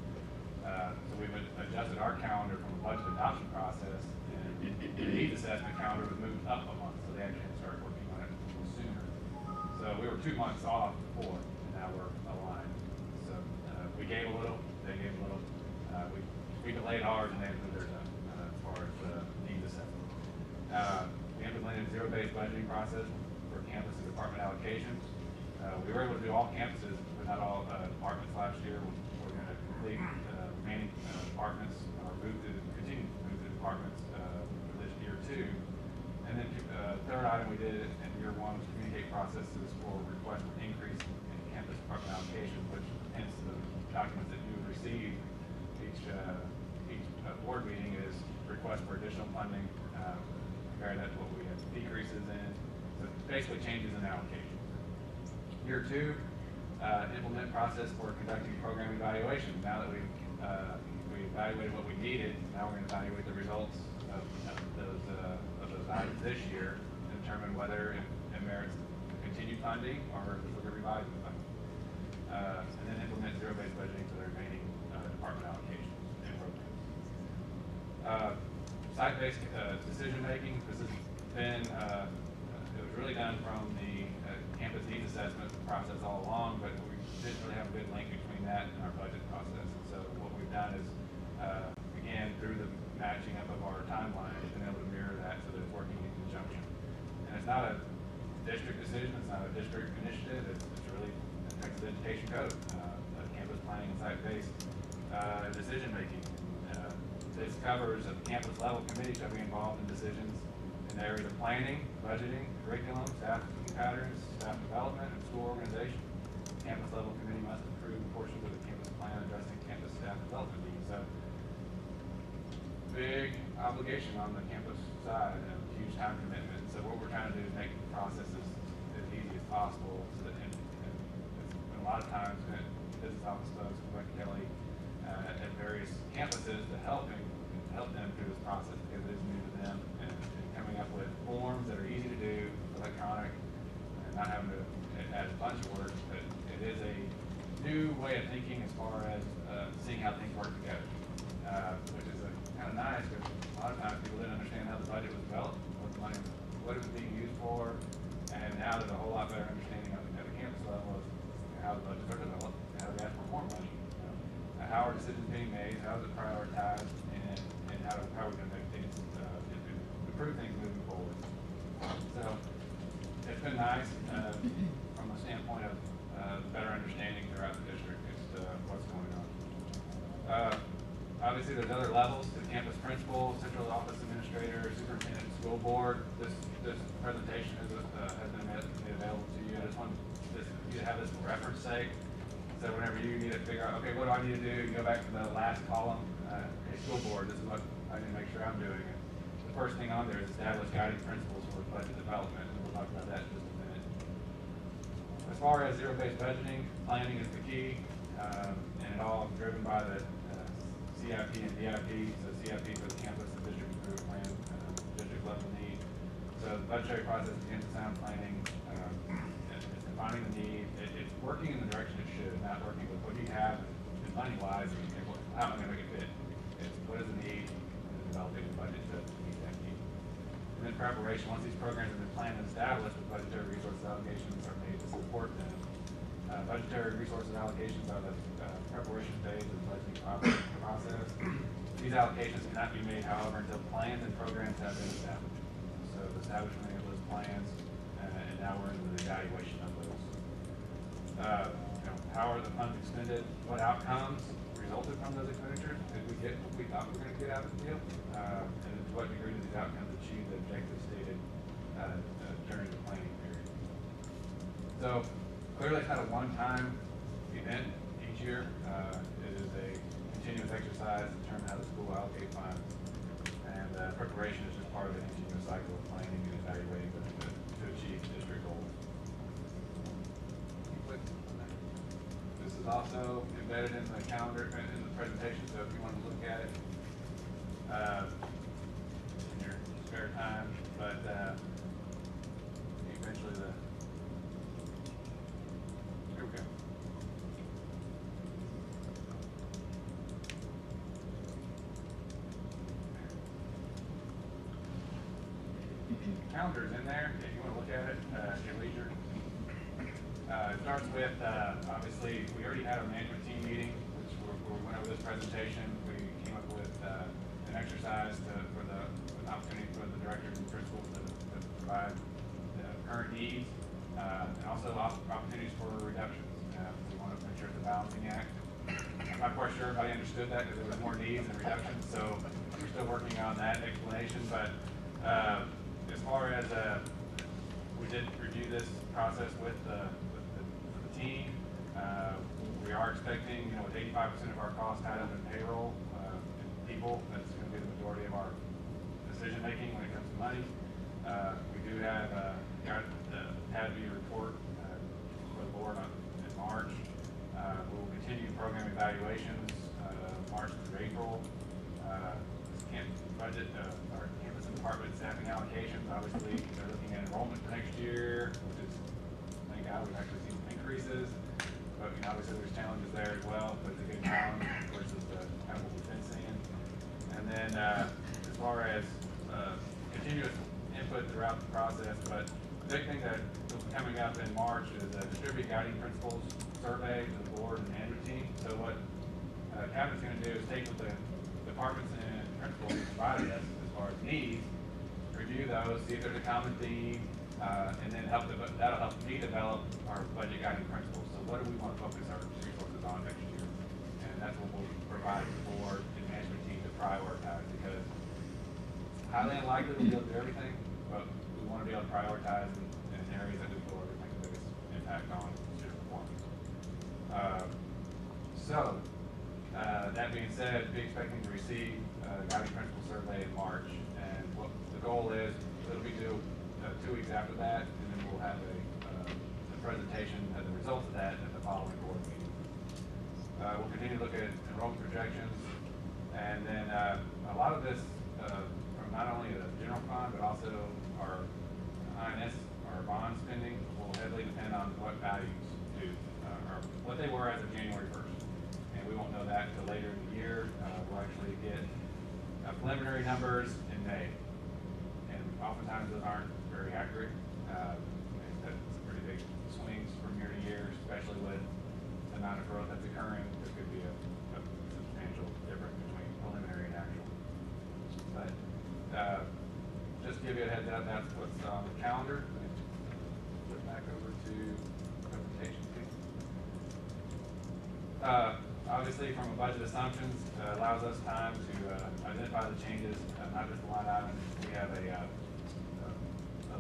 So we've adjusted our calendar from a budget adoption process, and the needs assessment calendar was moved up a month, so they actually had to start working on it sooner. So we were 2 months off before, and now we're aligned. So we gave a little, they gave a little. We delayed ours, and they moved theirs up as far as needs assessment. We implemented zero-based budgeting process for campus and department allocations. We were able to do all campuses, but not all departments last year. We're going to complete remaining departments, or continue to move to departments for this year 2. And then third item we did in year 1 was communicate processes for request for increase in campus department allocations, which hence the documents that you receive each board meeting is request for additional funding, compare that to what we have decreases in. So basically changes in allocation. Year 2, implement process for conducting program evaluation. Now that we evaluated what we needed, now we're going to evaluate the results of those items this year and determine whether it merits continued funding or if we're going to revise the funding. And then implement zero-based budgeting for the remaining department allocations and programs. Site-based decision-making. This has been, it was really done from the campus needs assessment process all along, but we didn't really have a good link between that and our budget process. So what we've done is, again, through the matching up of our timeline, we've been able to mirror that so that it's working in conjunction. And it's not a district decision, it's not a district initiative, it's really a Texas Education Code, campus planning and site-based decision-making. This covers a campus level committee shall be involved in decisions in the areas of planning, budgeting, curriculum, staff patterns, staff development, and school organization. Campus level committee must approve portions of the campus plan addressing campus staff development needs. So, big obligation on the campus side and a huge time commitment. So what we're trying to do is make the process as easy as possible. So that, and a lot of times, business office folks, like Kelly, at various campuses to help them through this process because it is new to them, and coming up with forms that are easy to do, electronic, and not having to add a bunch of work, but it is a new way of thinking as far as seeing how things work together, which is kind of nice because a lot of times people didn't understand how the budget was developed, what the money been nice from a standpoint of better understanding throughout the district as to what's going on. Obviously, there's other levels: the campus principal, central office administrator, superintendent, school board. This presentation has been made available to you. I just wanted you to have this for reference sake. So whenever you need to figure out, okay, what do I need to do? You go back to the last column. Okay, school board. This is what I need to make sure I'm doing. And the first thing on there is establish guiding principles for budget development, and we'll talk about that in just a minute. As far as zero-based budgeting, planning is the key, and it all driven by the CIP and DIP. So CIP for the campus and district improvement plan, district level need. So the budgetary process begins with sound planning. It's defining the need. It's working in the direction it should, not working with what you have and money-wise, and how am I going to make it fit. It's what is the need, and developing the budget to meet that need. And then preparation. Once these programs have been planned and established, the budgetary resources allocations are made to support them. Budgetary resources allocations are the preparation phase of the budgeting process. These allocations cannot be made, however, until plans and programs have been established. So the establishment of those plans, and now we're into the evaluation of those. How are the funds expended? What outcomes resulted from those expenditures? Did we get what we thought we were going to get out of the deal? And to what degree do these outcomes achieve the objectives stated during the planning period? So clearly it's not a one-time event each year. It is a continuous exercise to determine how the school will allocate funds. And preparation is just part of the continuous cycle of planning and evaluating to achieve district goals. This is also embedded in the calendar and in the presentation, so if you want to look at it in your spare time, but eventually here we go. Calendar's in there if you want to look at it at your leisure. It starts with, obviously, we already had a management team meeting, which we went over this presentation. We came up with an exercise for an opportunity for the directors and principals to provide the current needs, and also opportunities for reductions. We want to make sure it's a balancing act. I'm not quite sure everybody understood that because there was more needs than reductions, so we're still working on that explanation. But as far as we did review this process with the team, we are expecting, with 85% of our costs tied up in payroll and people, that's going to be the majority of our decision making when it comes to money. We do have got the PADB report for the board in March. We will continue program evaluations March through April. Budget our campus and department staffing allocations. Obviously, they're looking at enrollment for next year, which is, thank God, we've actually seen some increases. But obviously, there's challenges there as well. But it's a good challenge versus the kind of what we've been seeing. And then, as far as continuous input throughout the process, but the big thing that will be coming up in March is a distribute guiding principles survey to the board and management team. So what Cabinet's going to do is take what the departments and principals provided us as far as needs, review those, see if there's a common theme, and then that'll help me develop our budget guiding principles. So what do we want to focus our resources on next year? And that's what we'll provide the board and management team to prioritize, because it's highly unlikely we'll be able to do everything, but we want to be able to prioritize in areas that we feel are going to make the biggest impact on student performance. That being said, be expecting to receive guiding principle survey in March, and what the goal is, it'll be due 2 weeks after that, and then we'll have a presentation as a result of that at the following board meeting. We'll continue to look at enrollment projections, and then a lot of this from not only the general fund but also our INS, our bond spending, will heavily depend on what values or what they were as of January 1st. We won't know that until later in the year. We'll actually get preliminary numbers in May, and oftentimes those aren't very accurate. That's pretty big swings from year to year, especially with the amount of growth that's occurring. There could be a substantial difference between preliminary and actual. But just to give you a heads up, that's what's on the calendar. Obviously, from a budget assumptions, allows us time to identify the changes, not just the line items. We have a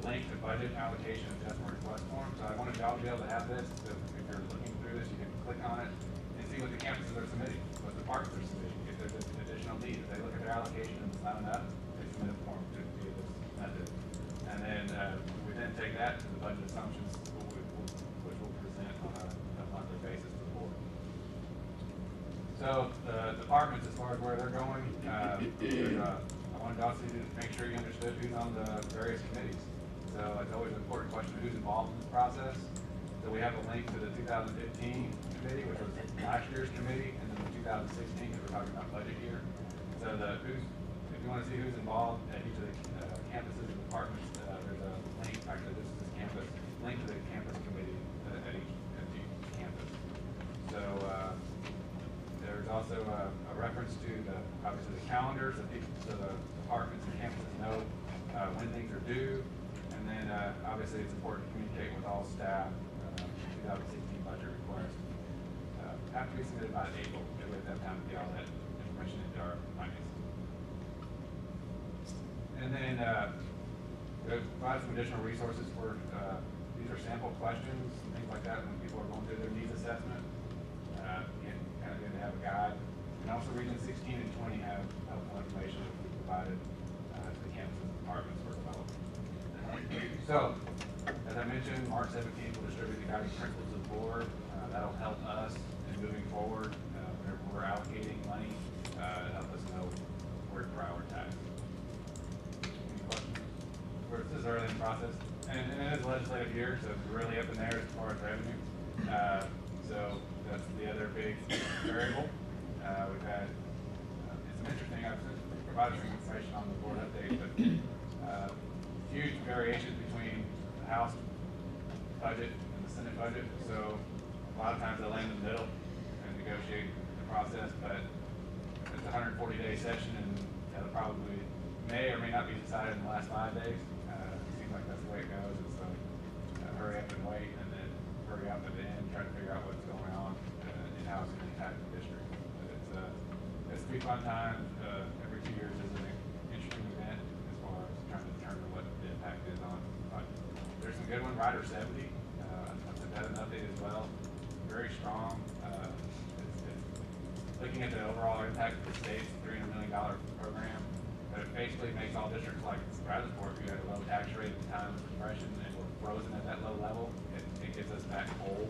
link to budget allocation adjustment request form. So I wanted y'all to be able to have this. So if you're looking through this, you can click on it and see what the campuses are submitting, what departments are submitting, if there's additional need. If they look at their allocation and it's not enough, they submit a form to via this method. And then we then take that to the budget assumptions, which we'll present on a monthly basis to the board. So the departments, as far as where they're going, I wanted to also make sure you understood who's on the various committees. So it's always an important question, who's involved in this process. So we have a link to the 2015 committee, which was last year's committee, and then the 2016, because we're talking about budget year. So if you want to see who's involved at each of the campuses and departments, there's a link, actually this is this campus, link to the campus committee at each campus. So there's also a reference to obviously the calendars, so the departments and campuses know when things are due. And then obviously it's important to communicate with all staff. 2016 budget requests have to be submitted by April. We have that time to get all that information into our finance. And then we provide some additional resources for these are sample questions, things like that when people are going through their needs assessment. Again, kind of good to have a guide. And also region 16 and 20 have helpful information that we provided to the campuses and departments for development. So, as I mentioned, March 17th will distribute the guiding principles to the board. That'll help us in moving forward whenever we're allocating money, help us know where to prioritize. Any questions? This is early in the process, and it is a legislative year, so it's really up in there as far as revenue. So that's the other big variable. We've had some interesting, I've provided some information on the board update, but huge variations between the House budget and the Senate budget. So a lot of times they'll land in the middle and negotiate the process, but it's a 140-day session and that'll probably may or may not be decided in the last 5 days. It seems like that's the way it goes. It's hurry up and wait, and then hurry up at the end, try to figure out what's going on in House and impact the district. But it's a be fun time. Every 2 years is an interesting event as far as trying to determine what the impact is on. But there's some good one, Rider 70. I put that in an update as well. Very strong. It's looking at the overall impact of the state's $300 million program. But it basically makes all districts like Bradford, who had a low tax rate at the time of depression and were frozen at that low level. It gets us back whole.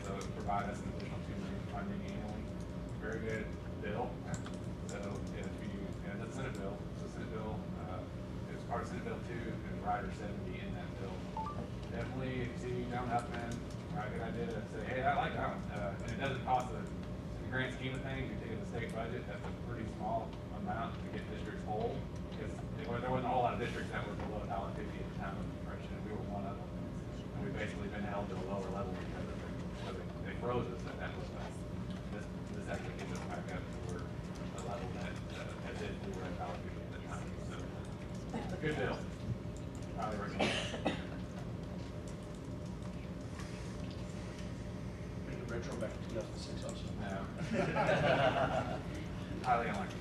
So it provides us an additional $2 million funding annually. Very good bill. So if you, and it's a Senate bill. So Senate bill, it's part of Senate Bill 2, and Rider 70 in that bill. Definitely, if you see John Huffman, a good idea to say, hey, I like that one. And it doesn't cost in the grand scheme of things, you take it to the state budget, that's a pretty small amount to get districts whole. Because there wasn't a whole lot of districts that were below $1.50 at the time of the depression, and we were one of them. And we've basically been held to a lower level because of it. So they froze us at that level. This actually gets us back up to where the level that we were at $1.50 at the time. So good bill. Highly recommend it. Retro back to 2006 also. No. Highly unlikely.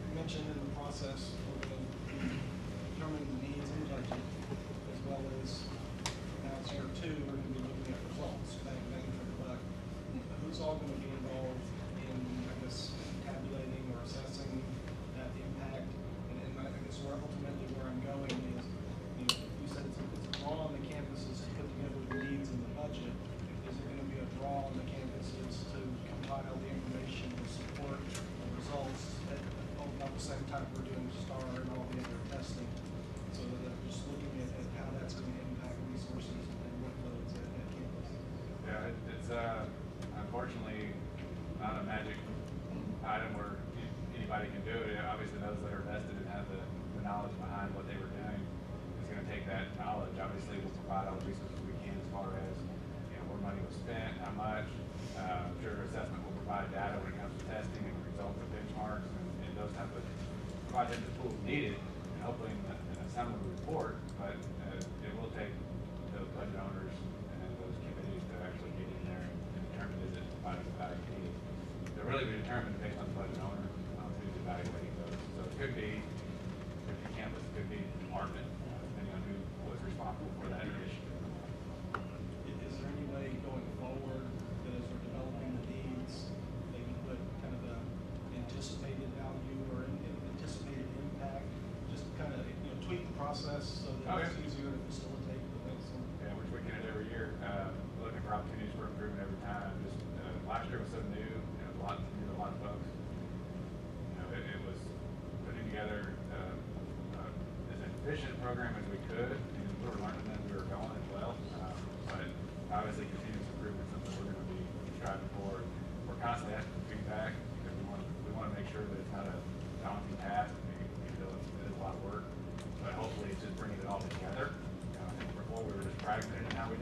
You mentioned in the process, we're going to be determining the needs in the budget, as well as now it's year 2, we're going to be looking at results, bang for the buck. Who's all going to be involved in, I guess, tabulating or assessing that impact? And I guess ultimately where I'm going is, you said it's a draw on the campuses to put together the needs in the budget. Is it going to be a draw on the campuses to compile the information to support the results at about the same time we're doing STAR and all the other testing? So that just looking at how that's going to impact resources and workloads at campus. Yeah, it's unfortunately not a magic item where anybody can do it. Obviously, those that are vested and have the knowledge behind what they were doing is going to take that knowledge. Obviously, we'll provide all the resources we can as far as where money was spent, how much. I'm sure assessment will provide data when it comes to testing and results of benchmarks and those type of provide them the tools needed, and hopefully in a summary report. But it will take those budget owners and those committees to actually get in there and determine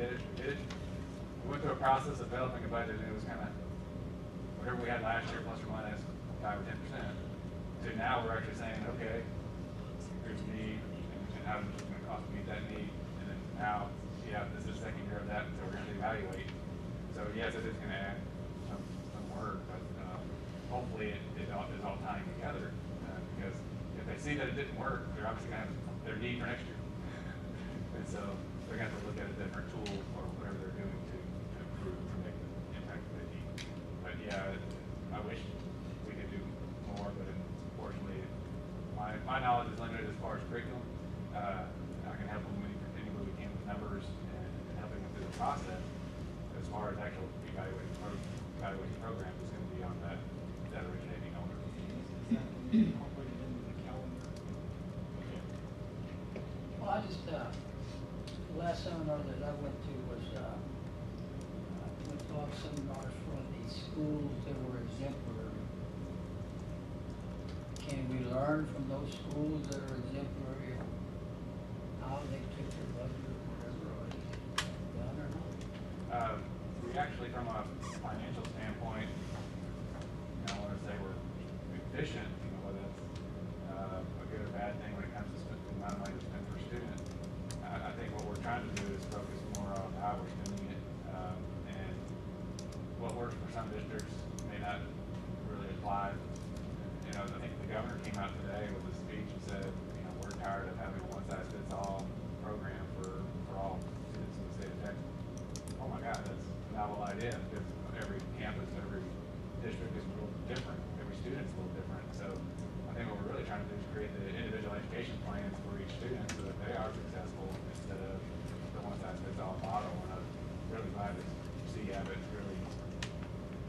did it. We went through a process of developing a budget, and it was kind of whatever we had last year, plus or minus 5 or 10%. So now we're actually saying, okay, here's the need, and how much it's going to cost to meet that need. And then now, yeah, this is the second year of that, so we're going to evaluate. So yes, it is going to add some work, but hopefully it all is all tying together. Because if they see that it didn't work, they're obviously going to have their need for next year. And so they're going to have to look at a different tool or whatever they're doing to improve or make the impact that they need. But yeah, I wish we could do more, but unfortunately, my knowledge is limited as far as curriculum. I can help them any way we can with numbers and helping them through the process. As far as actual evaluating programs, is going to be on that originating owner. Is that incorporated into the calendar? Well, I just, the last seminar that I went to was, went to all seminars for the schools that were exemplary. Can we learn from those schools that are exemplary how they took their budget or whatever, or is it done or not? We actually, from a financial standpoint, I want to say we're efficient, whether it's a good or bad thing when it comes to the amount of money to spend per student. I think what we're trying to do is focus more on how we're spending it, and what works for some districts may not really apply. I think the governor came out today with a speech and said, we're tired of having a one-size-fits-all program for all students in the state of Texas. Oh my God, that's a novel idea, because every campus, every district is a little different. Every student's a little different. So I think what we're really trying to do is create the individual education plans for each student so that they are successful instead of the one-size-fits-all model. And I'm really glad to see Abbott really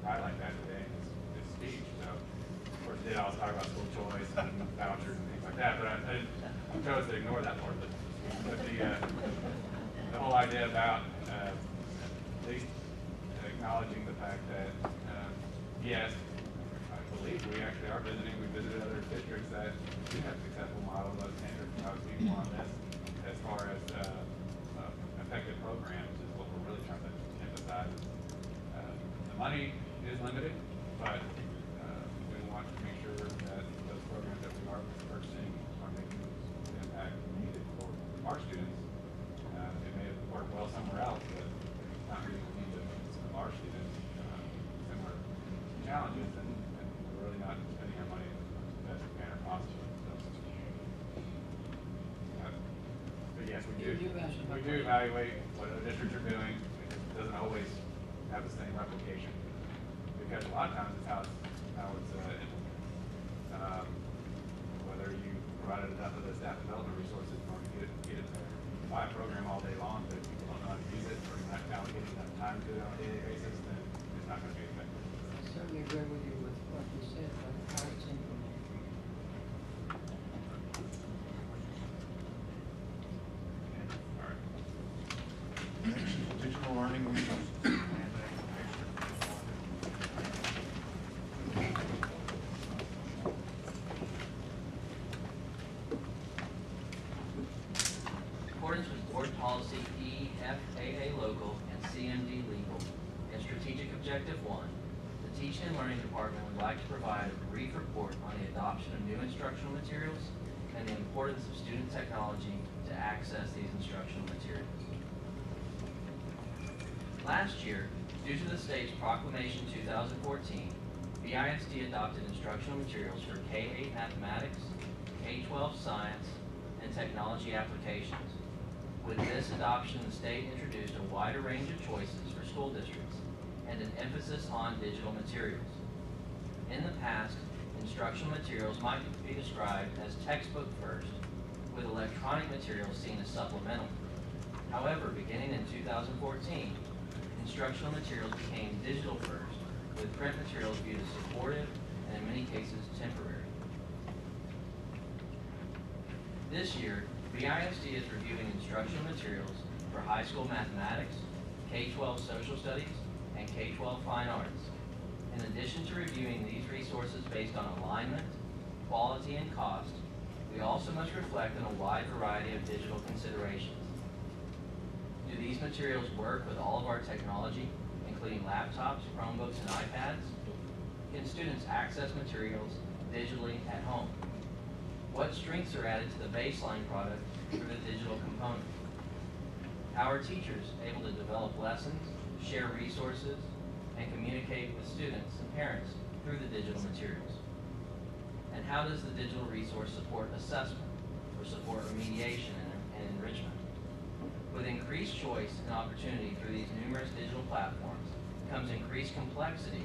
highlight that today in his speech. So, of course, he did always talk about school choice and vouchers and things like that, but I chose to ignore that part of it. But the whole idea about at least acknowledging the fact that, yes, I believe we actually are visiting. We visited other districts that do have successful models. Those standards obviously on this as far as effective programs is what we're really trying to emphasize. The money is limited, but we want to make sure that those programs that we are purchasing are making the impact needed for our students. It may have worked well somewhere else, but it's not really the needs of our students. Similar challenges, and we're really not spending our money in the best manner possible. So, but yes, we do evaluate what other districts are doing. It doesn't always have the same replication, because a lot of times it's how it's implemented. Whether you provided enough of the staff development resources in order to get it there. Buy a program all day long, but if people don't know how to use it or not allocating enough time to it on a daily basis, then it's not going to be effective. I certainly agree with you with what you said, but how it's implemented. All right. Next, digital learning resources. In accordance with Board Policy EFAA Local and CMD Legal and Strategic Objective 1, the Teaching and Learning Department would like to provide a brief report on the adoption of new instructional materials and the importance of student technology to access these instructional materials. Last year, due to the state's Proclamation 2014, BISD adopted instructional materials for K-8 mathematics, K-12 science, and technology applications. With this adoption, the state introduced a wider range of choices for school districts and an emphasis on digital materials. In the past, instructional materials might be described as textbook first, with electronic materials seen as supplemental. However, beginning in 2014, instructional materials became digital first, with print materials viewed as supportive and in many cases temporary. This year, BISD is reviewing instructional materials for high school mathematics, K-12 social studies, and K-12 fine arts. In addition to reviewing these resources based on alignment, quality, and cost, we also must reflect on a wide variety of digital considerations. Do these materials materials work with all of our technology, including laptops, Chromebooks, and iPads? Can students access materials digitally at home? What strengths are added to the baseline product through the digital component? How are teachers able to develop lessons, share resources, and communicate with students and parents through the digital materials? And how does the digital resource support assessment or support remediation and enrichment? With increased choice and opportunity through these numerous digital platforms comes increased complexity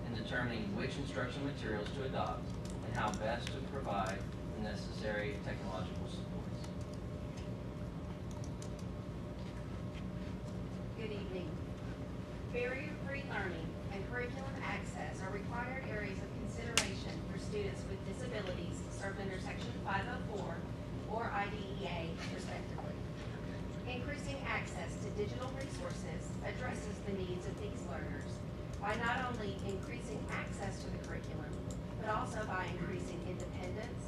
in determining which instructional materials to adopt and how best to provide the necessary technological supports. Good evening. Barrier-free learning and curriculum access are required areas of consideration for students with disabilities served under Section 504 or IDEA, respectively. Increasing access to digital resources addresses the needs of these learners by not only increasing access to the curriculum, but also by increasing independence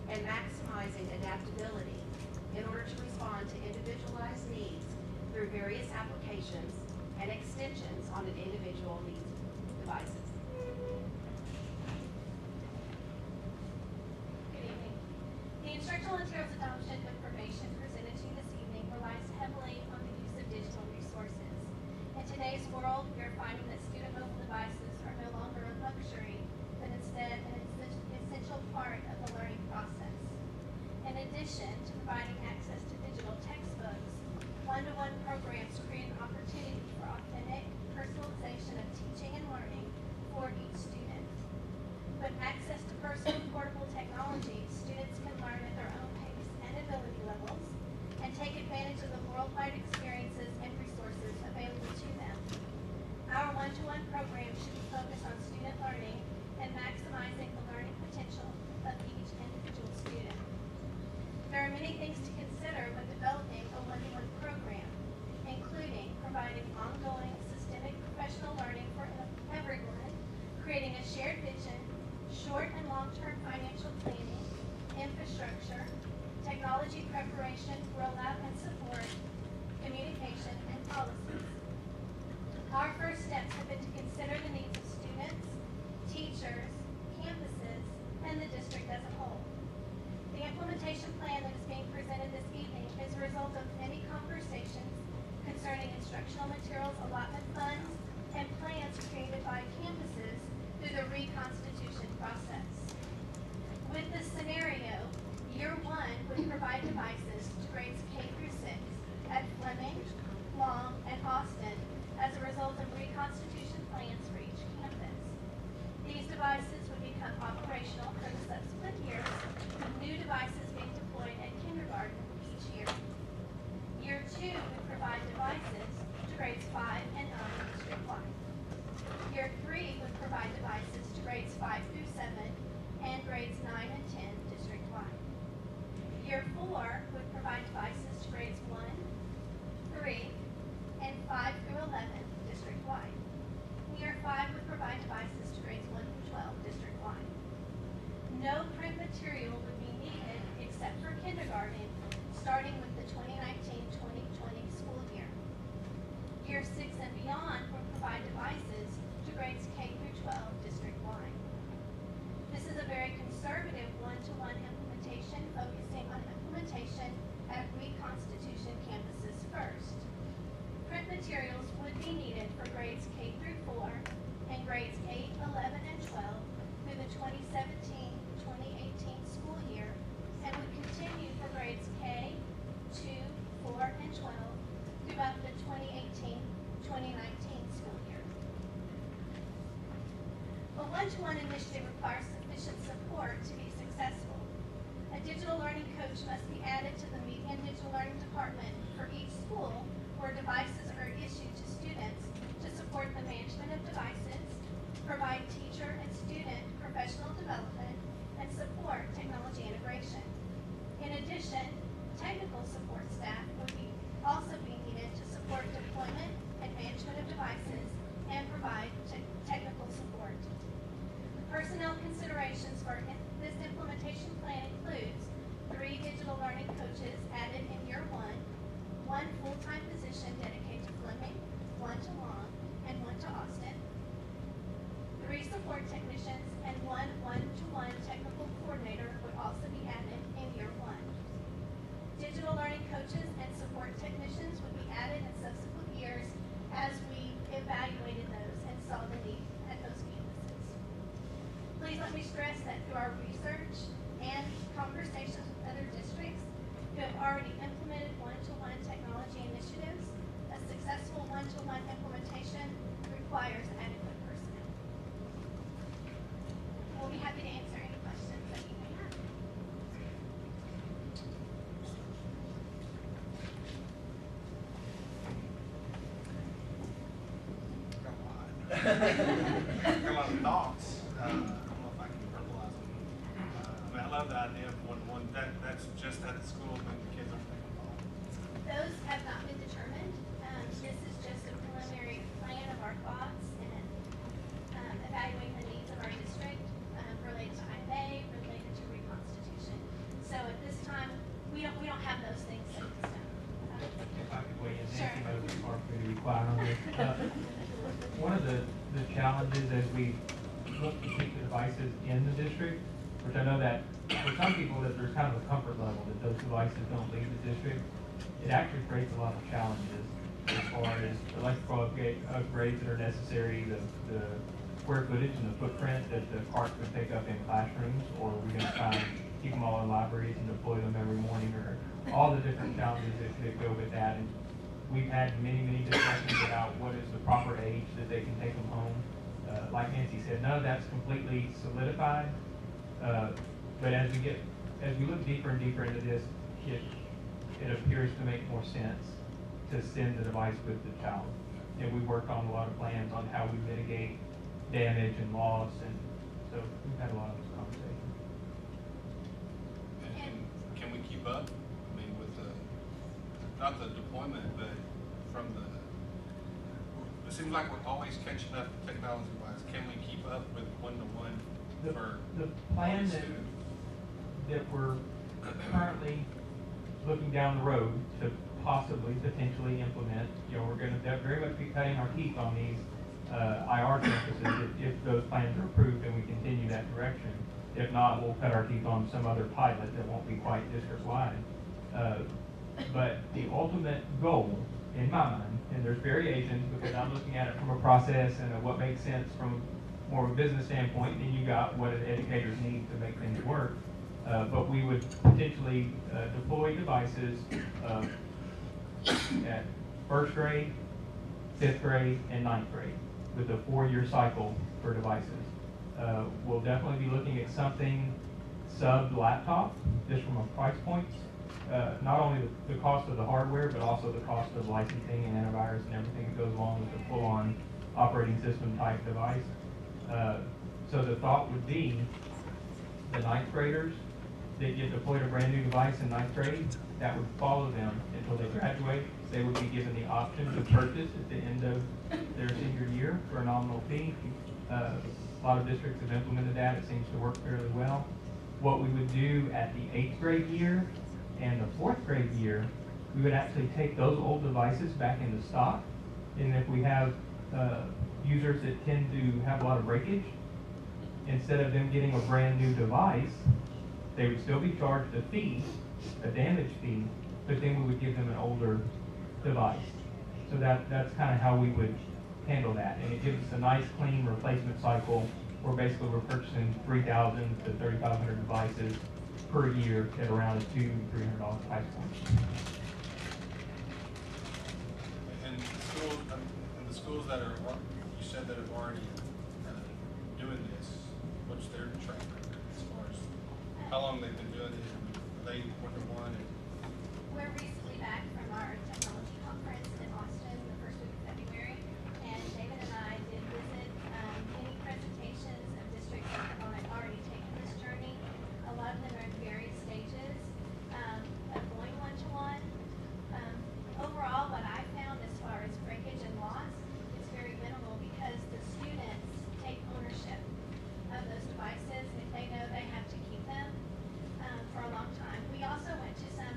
and maximizing adaptability in order to respond to individualized needs through various applications and extensions on an individual needs devices. Good evening. The instructional materials adoption information presented to you this evening relies heavily on the use of digital resources. In today's world, we are finding that student mobile devices are no longer a luxury, but instead an essential part of the learning process. In addition to providing access to digital textbooks, one-to-one programs create an opportunity for authentic personalization of teaching and learning for each student. With access to personal portable technology, students can learn at their own pace and ability levels and take advantage of the worldwide experiences and resources available to them. Our one-to-one program should be focused on student learning and maximizing the learning potential of each individual student. There are many things to consider when developing a one-to-one program, including providing ongoing systemic professional learning for everyone, creating a shared vision, short and long-term financial planning, infrastructure, technology preparation, rollout and support, communication, and policies. Our first steps have been to consider the needs of students, teachers, campuses, and the district as a whole. The implementation plan that is being presented this evening is a result of many conversations concerning instructional materials allotment funds and plans created by campuses through the reconstitution process. With this scenario, Year 1 would provide devices to grades K through 6 at Fleming, Long, and Austin as a result of reconstitution plans for each campus. These devices would become operational for the subsequent years, with new devices being deployed at kindergarten each year. Year 2 would provide devices to grades 5 and 9 district-wide. Year 3 would provide devices to grades 5 through 7 and grades 9 and 10 district-wide. Year 4 would provide devices to grades 1, 3, and 5 through 11 district-wide. Year 5 would provide devices to grades 1 through 12 district-wide. No print material would be needed except for kindergarten, starting with the 2019-2020 school year. Year 6 and beyond would provide devices to grades K through 12 district-wide. This is a very conservative one-to-one implementation focusing on implementation at reconstitution campuses first. Print materials would be needed for grades K through 4 and grades 8, 11, and 12 through the 2017-2018 school year and would continue for grades K, 2, 4, and 12 throughout the 2018-2019 school year. A one-to-one initiative requires sufficient support to be successful. A digital learning coach must be added to the media and digital learning department for each school where devices are issued to students to support the management of devices, provide teacher and student professional development, and support technology integration. In addition, technical support staff would also be needed to support deployment and management of devices and provide technical support. Personnel considerations for this implementation plan includes 3 digital learning coaches added in Year 1, 1 full-time position dedicated to one to Long and one to Austin, 3 support technicians, and 1 one-to-one technical coordinator would also be added in year 1. Digital learning coaches and support technicians would be added in subsequent years as we evaluated those and saw the need at those campuses. Please let me stress that through our research and conversations with other districts who have already implemented one-to-one technology initiatives, a successful one-to-one implementation requires adequate personnel. We'll be happy to answer any questions that you may have. Got a lot of thoughts. I don't know if I can verbalize them. I mean, I love the idea of one-to-one. That's just at a school when the kids aren't taking involved. Those have not been determined. This is just a preliminary plan of our thoughts and evaluating the needs of our district related to IMA, related to reconstitution. So at this time, we don't have those things set in stone. If I could weigh in, Sure. Nancy knows it's hard for me to be quiet on this. One of the challenges as we look to keep the devices in the district, which I know that for some people that there's kind of a comfort level that those devices don't leave the district, it actually creates a lot of challenges as far as electrical upgrades that are necessary, the square footage and the footprint that the carts would take up in classrooms, or we're going to try and keep them all in libraries and deploy them every morning, or all the different challenges that go with that. And we've had many discussions about what is the proper age that they can take them home. Like Nancy said, none of that's completely solidified, but as we look deeper and deeper into this, it appears to make more sense to send the device with the child. And we worked on a lot of plans on how we mitigate damage and loss, and so we've had a lot of those conversations. And can we keep up? I mean, with the, not the deployment, but from it seems like we're always catching up technology-wise. Can we keep up with one-to-one for the plan that we're currently looking down the road to potentially implement, we're going to very much be cutting our teeth on these IR campuses if those plans are approved and we continue that direction. If not, we'll cut our teeth on some other pilot that won't be quite district-wide. But the ultimate goal, in my mind, and there's variations because I'm looking at it from a process and what makes sense from more of a business standpoint, and you got what educators need to make things work. But we would potentially deploy devices at 1st grade, 5th grade, and 9th grade with a 4-year cycle for devices. We'll definitely be looking at something sub-laptop, just from a price point. Not only the cost of the hardware, but also the cost of licensing and antivirus and everything that goes along with the full-on operating system type device. So the thought would be the 9th graders that get deployed a brand new device in 9th grade, that would follow them until they graduate. They would be given the option to purchase at the end of their senior year for a nominal fee. A lot of districts have implemented that. It seems to work fairly well. What we would do at the 8th grade year and the 4th grade year, we would actually take those old devices back into stock. And if we have users that tend to have a lot of breakage, instead of them getting a brand new device, they would still be charged a fee, a damage fee, but then we would give them an older device. So that's kind of how we would handle that. And it gives us a nice clean replacement cycle where basically we're purchasing 3,000 to 3,500 devices per year at around a $200 to $300 price point. and the schools that are, you said that are already doing this, what's their track record as far as how long they've been doing it? Are they one-to-one? We're recently back from our technology conference in Austin the first week of February, and David and I did visit many presentations of districts that have already taken this journey. A lot of them are in various stages of going one-to-one. Overall, what I found as far as breakage and loss is very minimal because the students take ownership of those devices if they know they have to keep them for a long time. We also went to some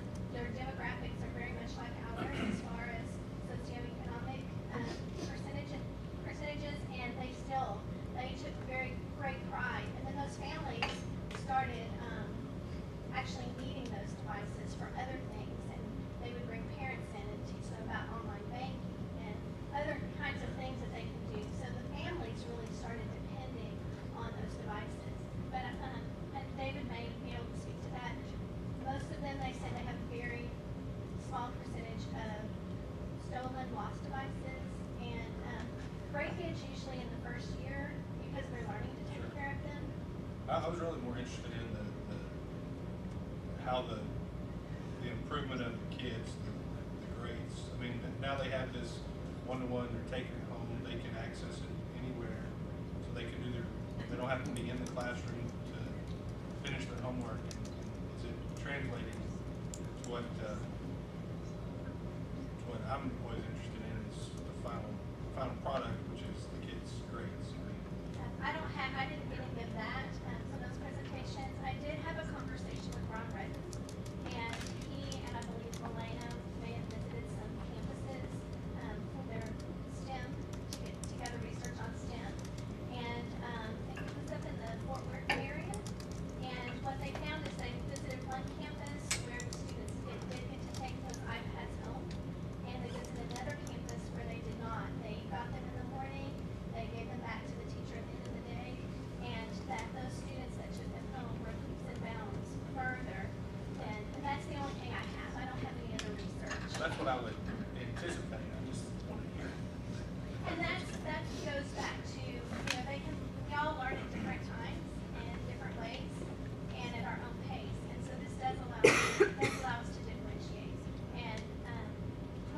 breakage usually in the first year because we're learning to take care of them. I was really more interested in how the improvement of the kids, the grades. I mean, now they have this one-to-one, they're taking it home, they can access it anywhere, so they can do they don't have to be in the classroom to finish their homework. And is it translating to what I'm always interested in is the final product, which is the kids' grades. I didn't get any of that from those presentations. I did have a conversation with Ron Redden, and he and I believe Milena may have visited some campuses for their STEM to gather research on STEM. And I think it was up in the Fort Worth area. And what they found is they visited one campus where the students did get to take those iPads home, and they visited another campus where they did not. They got them in the morning, they gave them back to the teacher at the end of the day, and that those students that took them home were leaps and bounds further. And that's the only thing I have. I don't have any other research. So that's what I would anticipate. I just want to hear it. And that goes back to, we all learn at different times and different ways and at our own pace. And so this does allow us to differentiate and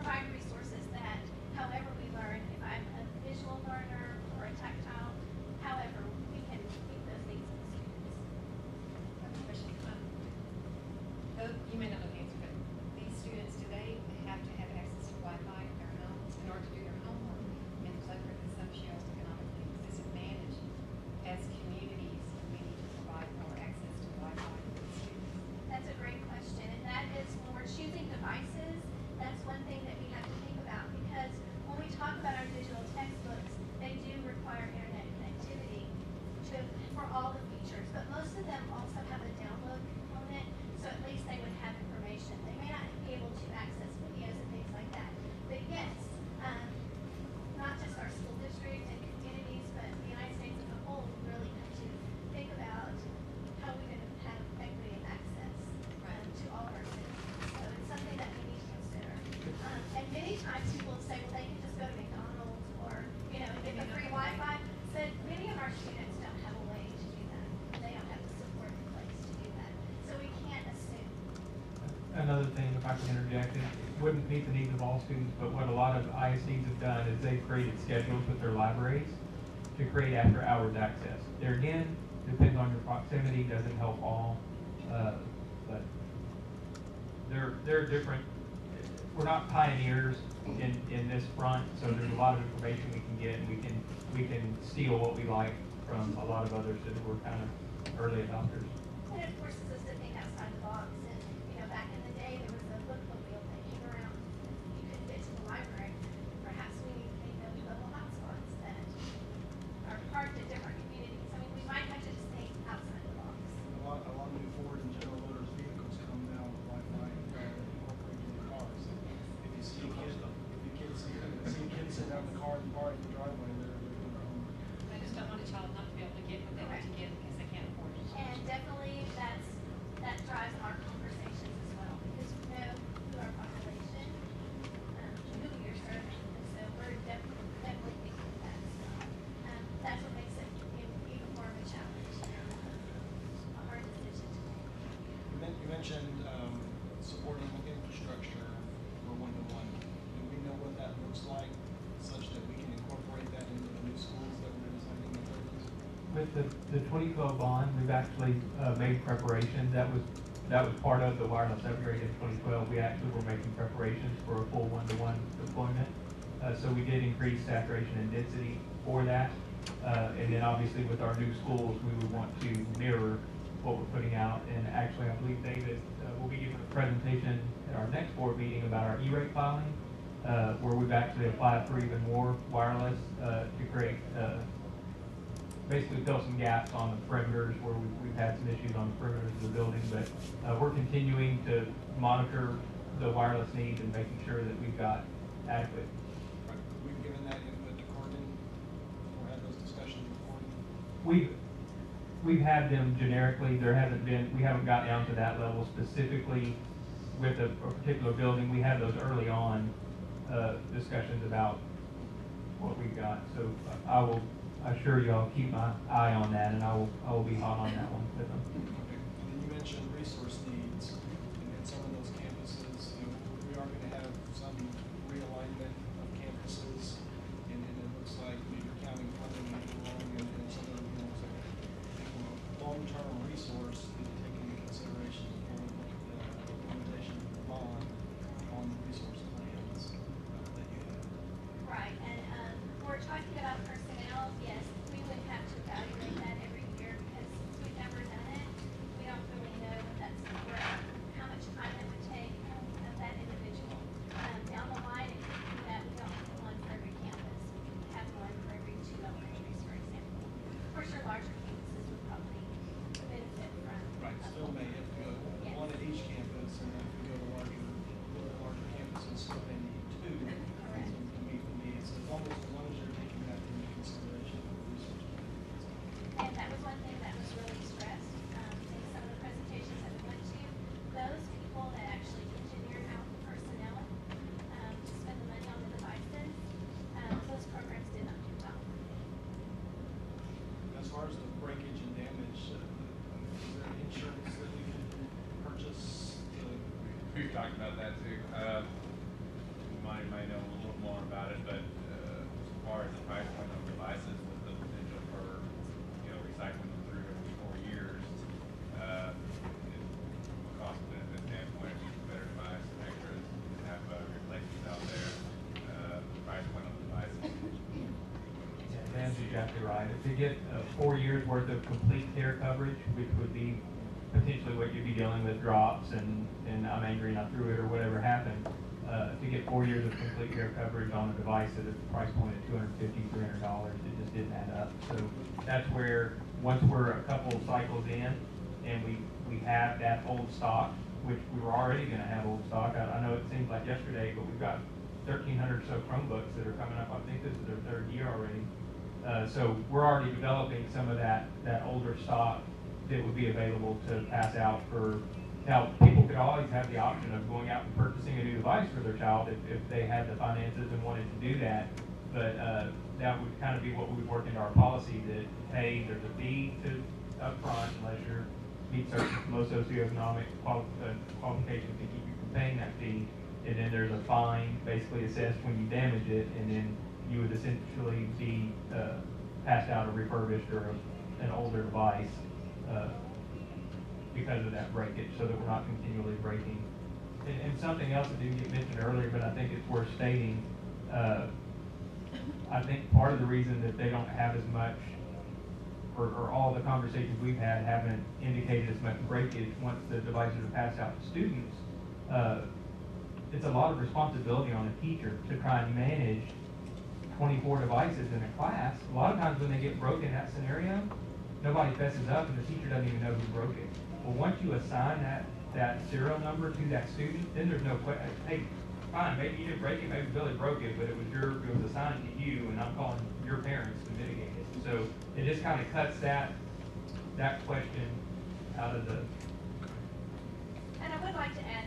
provide resources that however we learn, if I'm a visual learner or a tactile, however, we can meet those needs of the students. Question. You may not know the answer, but these students today have to have access to Wi-Fi at their homes in order to do their homework. And there's other socioeconomically disadvantaged. As communities, we need to provide more access to Wi-Fi for these students. That's a great question, and that is when we're choosing devices, that's one thing that we have to think about, because when we talk about our digital textbooks, they do require internet connectivity for all the features, but most of them also have a download component, so at least they would have information. They may not be able to access videos and things like that, but yes, not just our school district and communities, but the United States as a whole, we really have to think about how we're going to have equity and access to all of our citizens. So it's something that we need to consider. And many times people say, well, they can just go to McDonald's or, get the free Wi-Fi. But many of our students don't have a way to do that. They don't have the support in place to do that. So we can't assume. Another thing, if I can interject, it wouldn't meet the needs of all students, but what a lot of ISDs have done is they've created schedules with their libraries to create after-hours access. There again, depends on your proximity, doesn't help all, but they're different. We're not pioneers in this front, so there's a lot of information we can get, and we can steal what we like from a lot of others that were kind of early adopters. And it forces us to think outside the box. And, back in the day, there was a bookmobile that came around. You couldn't get to the library. Perhaps we need to make those little hotspots that are parked at different communities. I mean, we might have to just think outside the box. A lot of new Ford and General Motors vehicles come now with Wi-Fi incorporated in the cars. If you see a kid sitting out in the car in the driveway, they're doing their homework. I just don't want a child not to be able to get what they want to get because they can't afford it. And definitely that drives our conversations as well, because we know who our population, who we are serving, and so we're definitely thinking of that. So that's what makes it even more of a challenge and a hard decision to make. You mentioned supporting infrastructure for one-to-one. Do we know what that looks like, such that we can incorporate that into the new schools that we're designing in the buildings? With the 2012 bond, we've actually made preparations. That was part of the wireless upgrade in 2012. We actually were making preparations for a full one-to-one deployment. So we did increase saturation and density for that. And then obviously with our new schools, we would want to mirror what we're putting out. And actually, I believe David will be giving a presentation at our next board meeting about our E-rate filing, where we've actually applied for even more wireless to create basically fill some gaps on the perimeters where we've had some issues on the perimeters of the building, but we're continuing to monitor the wireless needs and making sure that we've got adequate. We've given that input to Corgan, or had those discussions with Corgan? We've had them generically. We haven't got down to that level specifically with a particular building. We had those early on discussions about what we've got. So I will assure you I'll keep my eye on that, and I will be hot on that one with them. Okay. And then you mentioned resource needs and some of those campuses. You know, we are going to have some realignment of campuses, and it looks like maybe counting funding along and some of the, so from a long-term resource, you know, taking into consideration the implementation of the bond on the resource plans that you have. Right, and we're talking about personnel, yes, we would have to evaluate that every year because we've never done it. We don't really know what that's worth, how much time it would take of that individual. Down the line, it could be that we don't have one for every campus. We could have one for every 2 elementaries, for example. For sure, larger campuses would probably benefit from. Right, still may have to go Yes. one at each campus, and then if we go to larger campuses, still may need two Correct. to meet the needs, as long as you're taking that into consideration for the resource plans. And that was one thing that was really stressed in some of the presentations that we went to. Those people that actually engineered out the personnel to spend the money on the devices, those programs did not do well. As far as the breakage and damage, is there insurance that we can purchase to? We've talked about that too. Mine might know a little more about it, but as far as the price point of devices with the potential for, recycling them through every 4 years, from a cost benefit standpoint, it's a better device, extras, have replacements out there. The price point on the devices. Yeah, Dan's exactly right. If you get 4 years worth of complete care coverage, which would be potentially what you'd be dealing with, drops and I'm angry and I threw it or whatever happened, to get 4 years of complete care coverage on a device at a price point of $250, $300, it just didn't add up. So that's where, once we're a couple cycles in and we have that old stock, which we were already gonna have old stock. I know it seems like yesterday, but we've got 1,300 or so Chromebooks that are coming up. I think this is their 3rd year already. So we're already developing some of that older stock that would be available to pass out for. Now, people could always have the option of going out and purchasing a new device for their child if they had the finances and wanted to do that. But that would kind of be what we would work into our policy that, hey, there's a fee to upfront unless you're meet certain low socioeconomic qualifications to keep you from paying that fee. And then there's a fine basically assessed when you damage it, and then you would essentially be passed out a refurbished or an older device because of that breakage, so that we're not continually breaking. And something else that didn't get mentioned earlier, but I think it's worth stating, I think part of the reason that they don't have as much, or all the conversations we've had haven't indicated as much breakage once the devices are passed out to students, it's a lot of responsibility on a teacher to try and manage 24 devices in a class. A lot of times when they get broken in that scenario, nobody fesses up and the teacher doesn't even know who broke it. Well, once you assign that serial number to that student, then there's no question. Hey, fine, maybe you didn't break it, maybe Billy broke it, but it was assigned to you, and I'm calling your parents to mitigate it. So it just kind of cuts that question out of the. And I would like to add,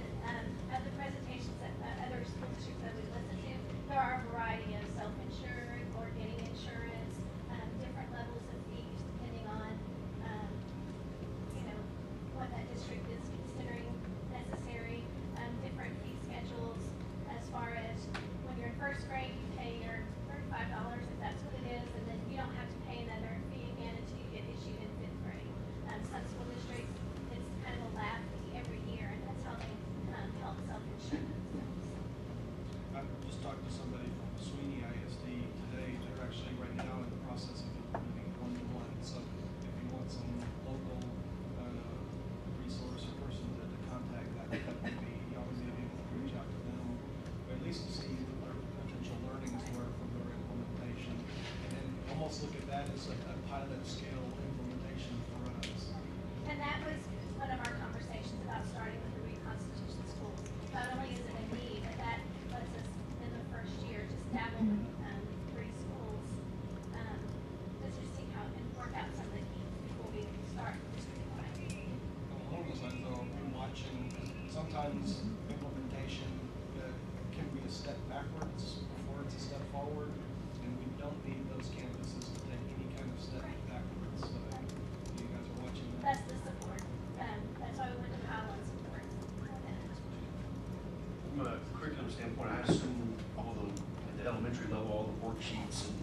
other presentations that other school districts that we listened to, there are a variety of self-insured or getting insurance, different levels of fees depending on, what that district is considering necessary, different fee schedules as far as when you're in 1st grade, you pay your $35 if that's what it is, and then you don't have to pay another fee again until you get issued in 5th grade. Some school districts, it's kind of a lab fee every year, and that's how they help self-insure themselves. I just talked to somebody from Sweeney ISD today. They're actually right now in the process of implementing one-to-one. So if you want some local resource or person to contact, that would be, you always be able to reach out to them, or at least to see what their potential learnings were from their implementation, and then almost look at that as a pilot scale implementation for us. And that was one of our conversations about starting with the reconstitution schools. Not only is it a need, but that lets us in the 1st year just dabble with 3 schools, to just see how and work out some of the needs before we start district-wide. Along those lines, though, we're watching, sometimes implementation can be a step backwards before it's a step forward, and we elementary level, all the worksheets and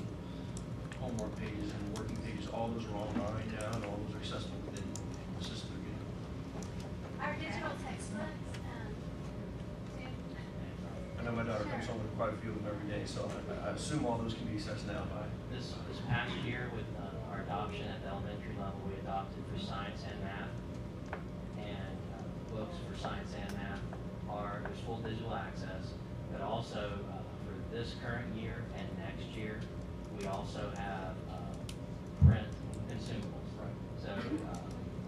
homework pages and working pages, all those are online now, and all those are accessible within the system they're getting. Our digital textbooks, I know my daughter comes home with quite a few of them every day, so I assume all those can be accessed now by. This past year with our adoption at the elementary level, we adopted for science and math. And books for science and math there's full digital access, but also for this current year and next year, we also have print consumables. Right. So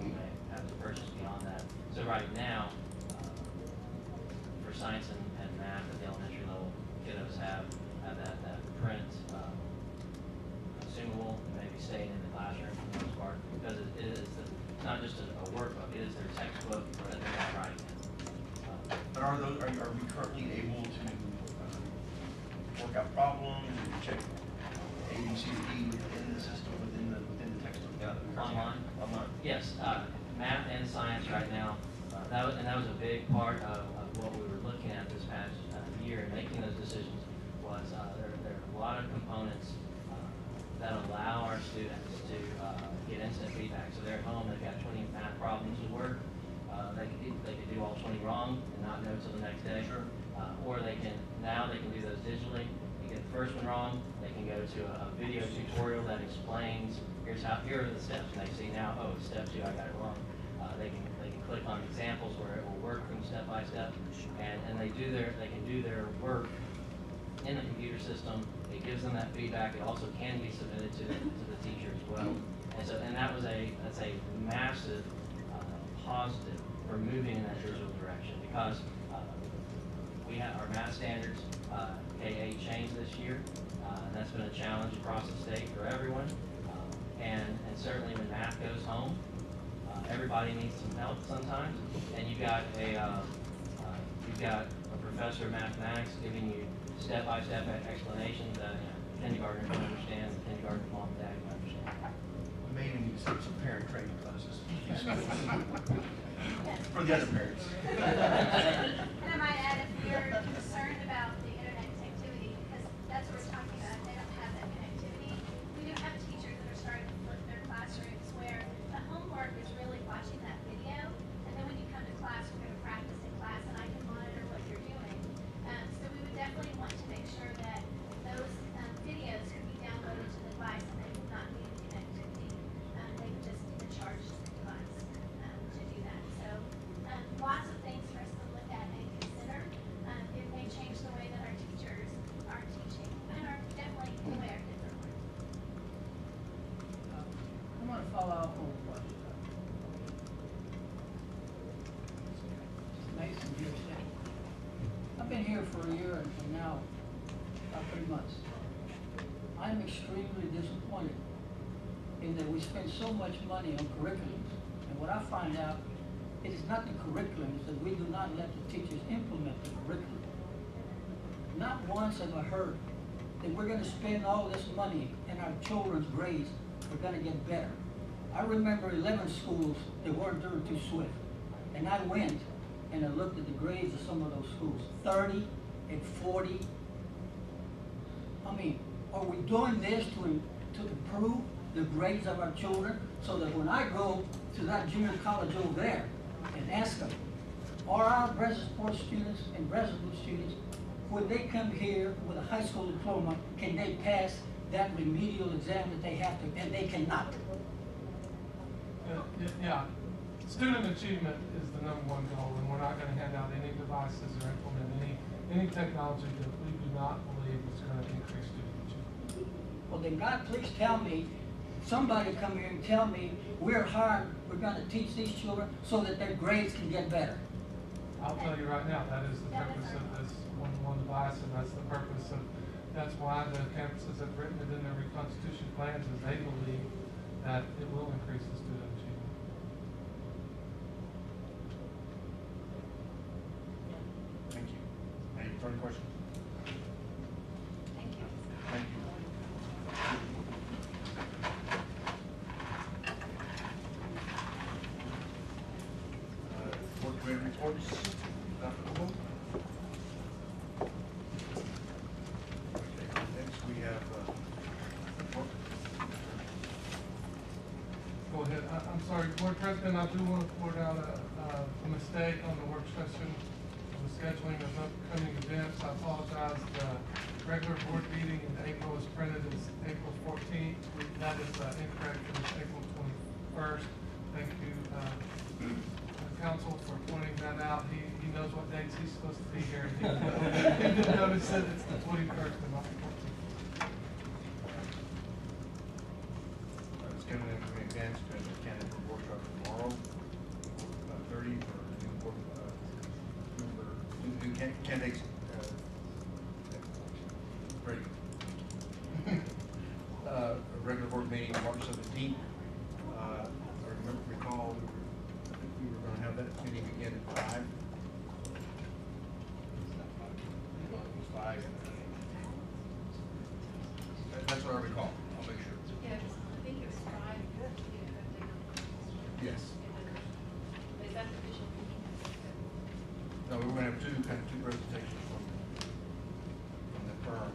we may have to purchase beyond that. So right now, for science and math at the elementary level, kiddos have that print consumable, maybe staying in the classroom for the most part, because it's not just a workbook, it is their textbook that they're not writing in. But are we currently able to work out problems and check A, B, C, or D within the system, within the textbook now that we currently have? Online? Yes, math and science right now, that was a big part of what we were looking at this past year and making those decisions was there are a lot of components that allow our students to get instant feedback. So they're at home, they've got 20 math problems to work. They could do all 20 wrong and not know till the next day. Sure. Or they can do those digitally. They get the first one wrong, they can go to a video tutorial that explains here are the steps, and they see now, oh, step 2, I got it wrong. They can click on examples where it will work from step by step, and they can do their work in the computer system. It gives them that feedback. It also can be submitted to the teacher as well. And that's a massive positive for moving in that digital direction, because we have our math standards K-8 changed this year, and that's been a challenge across the state for everyone. And certainly when math goes home, everybody needs some help sometimes, and you've got a professor of mathematics giving you step-by-step explanations that kindergartner can understand, and kindergartner mom and dad can understand. We may even need some parent training classes. For the other parents. and I might add, if you're concerned about the internet connectivity, because that's what we're talking about, they don't have that connectivity. We do have teachers that are starting to flip their classrooms where the homework is really watching that video, and then when you come to class, we're going to practice in class, and I can monitor what you're doing. So we would definitely want to make sure that those videos can be downloaded to the device, and they will not need connectivity. They would just need to charge the device to do that. So lots of things for us to look at and consider. It may change the way that our teachers are teaching, and definitely the way our kids are learning. I want to follow up on what Mason here said. I've been here for a year and now about 3 months. I'm extremely disappointed in that we spend so much money on curriculums, and what I find out, it is not the curriculums that we do not let the teachers implement the curriculum. Not once have I heard that we're going to spend all this money and our children's grades are going to get better. I remember 11 schools that weren't doing too swift, and I went and I looked at the grades of some of those schools, 30 and 40. I mean, are we doing this to improve the grades of our children so that when I go to that junior college over there and ask them, are our Brazosport students and Brazosport students, when they come here with a high school diploma, can they pass that remedial exam that they have to, and they cannot? Yeah, student achievement is the #1 goal, and we're not going to hand out any devices or implement any technology that we do not believe is going to increase student achievement. Well, then God, please tell me, somebody come here and tell me we're going to teach these children so that their grades can get better. I'll tell you right now, that is the purpose of this one device, and that's the purpose of, that's why the campuses have written it in their reconstitution plans, is they believe that it will increase the student achievement. Thank you. Any further questions? Thank you. Thank you. Board committee reports. Dr. Cole? I'm sorry, Board President, I do want to point out a mistake on the work session, the scheduling of upcoming events. I apologize. The regular board meeting in April is printed as April 14th. That is incorrect. It is April 21st. Thank you, council, for pointing that out. He knows what dates he's supposed to be here. He didn't notice that it's the 21st and not the 14th. It's coming in from advance to the candidate for workshop tomorrow, 30 for new board, new candidates, ready. A regular board meeting March 17th. I recall, I think we were gonna have that meeting again at 5. It was 5. That's what I recall. I'll make sure. Yeah, I think it was 5. Yes. Is that the official meeting? No, we were gonna have two presentations from the firm.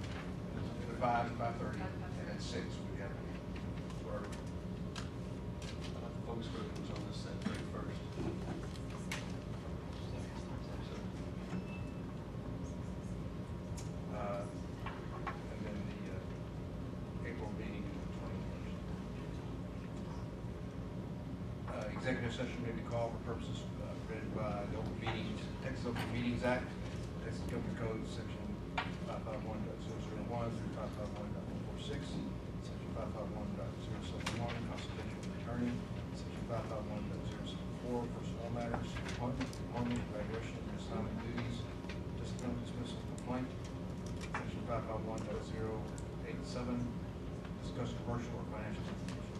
At 5 and 5:30, and at 6 we have for Focus group was on this at 31st. and then the April meeting is the 21st. Executive session may be called for purposes read by the Open Meetings, Texas Open Meetings Act, Texas Government Code, section 551.001 through 551.146, section 551.071, consultation with attorney, section 551.074, personnel matters, appointment, evaluation, assignment duties, discipline, dismissal, complaint, section 551.087, discuss commercial or financial information.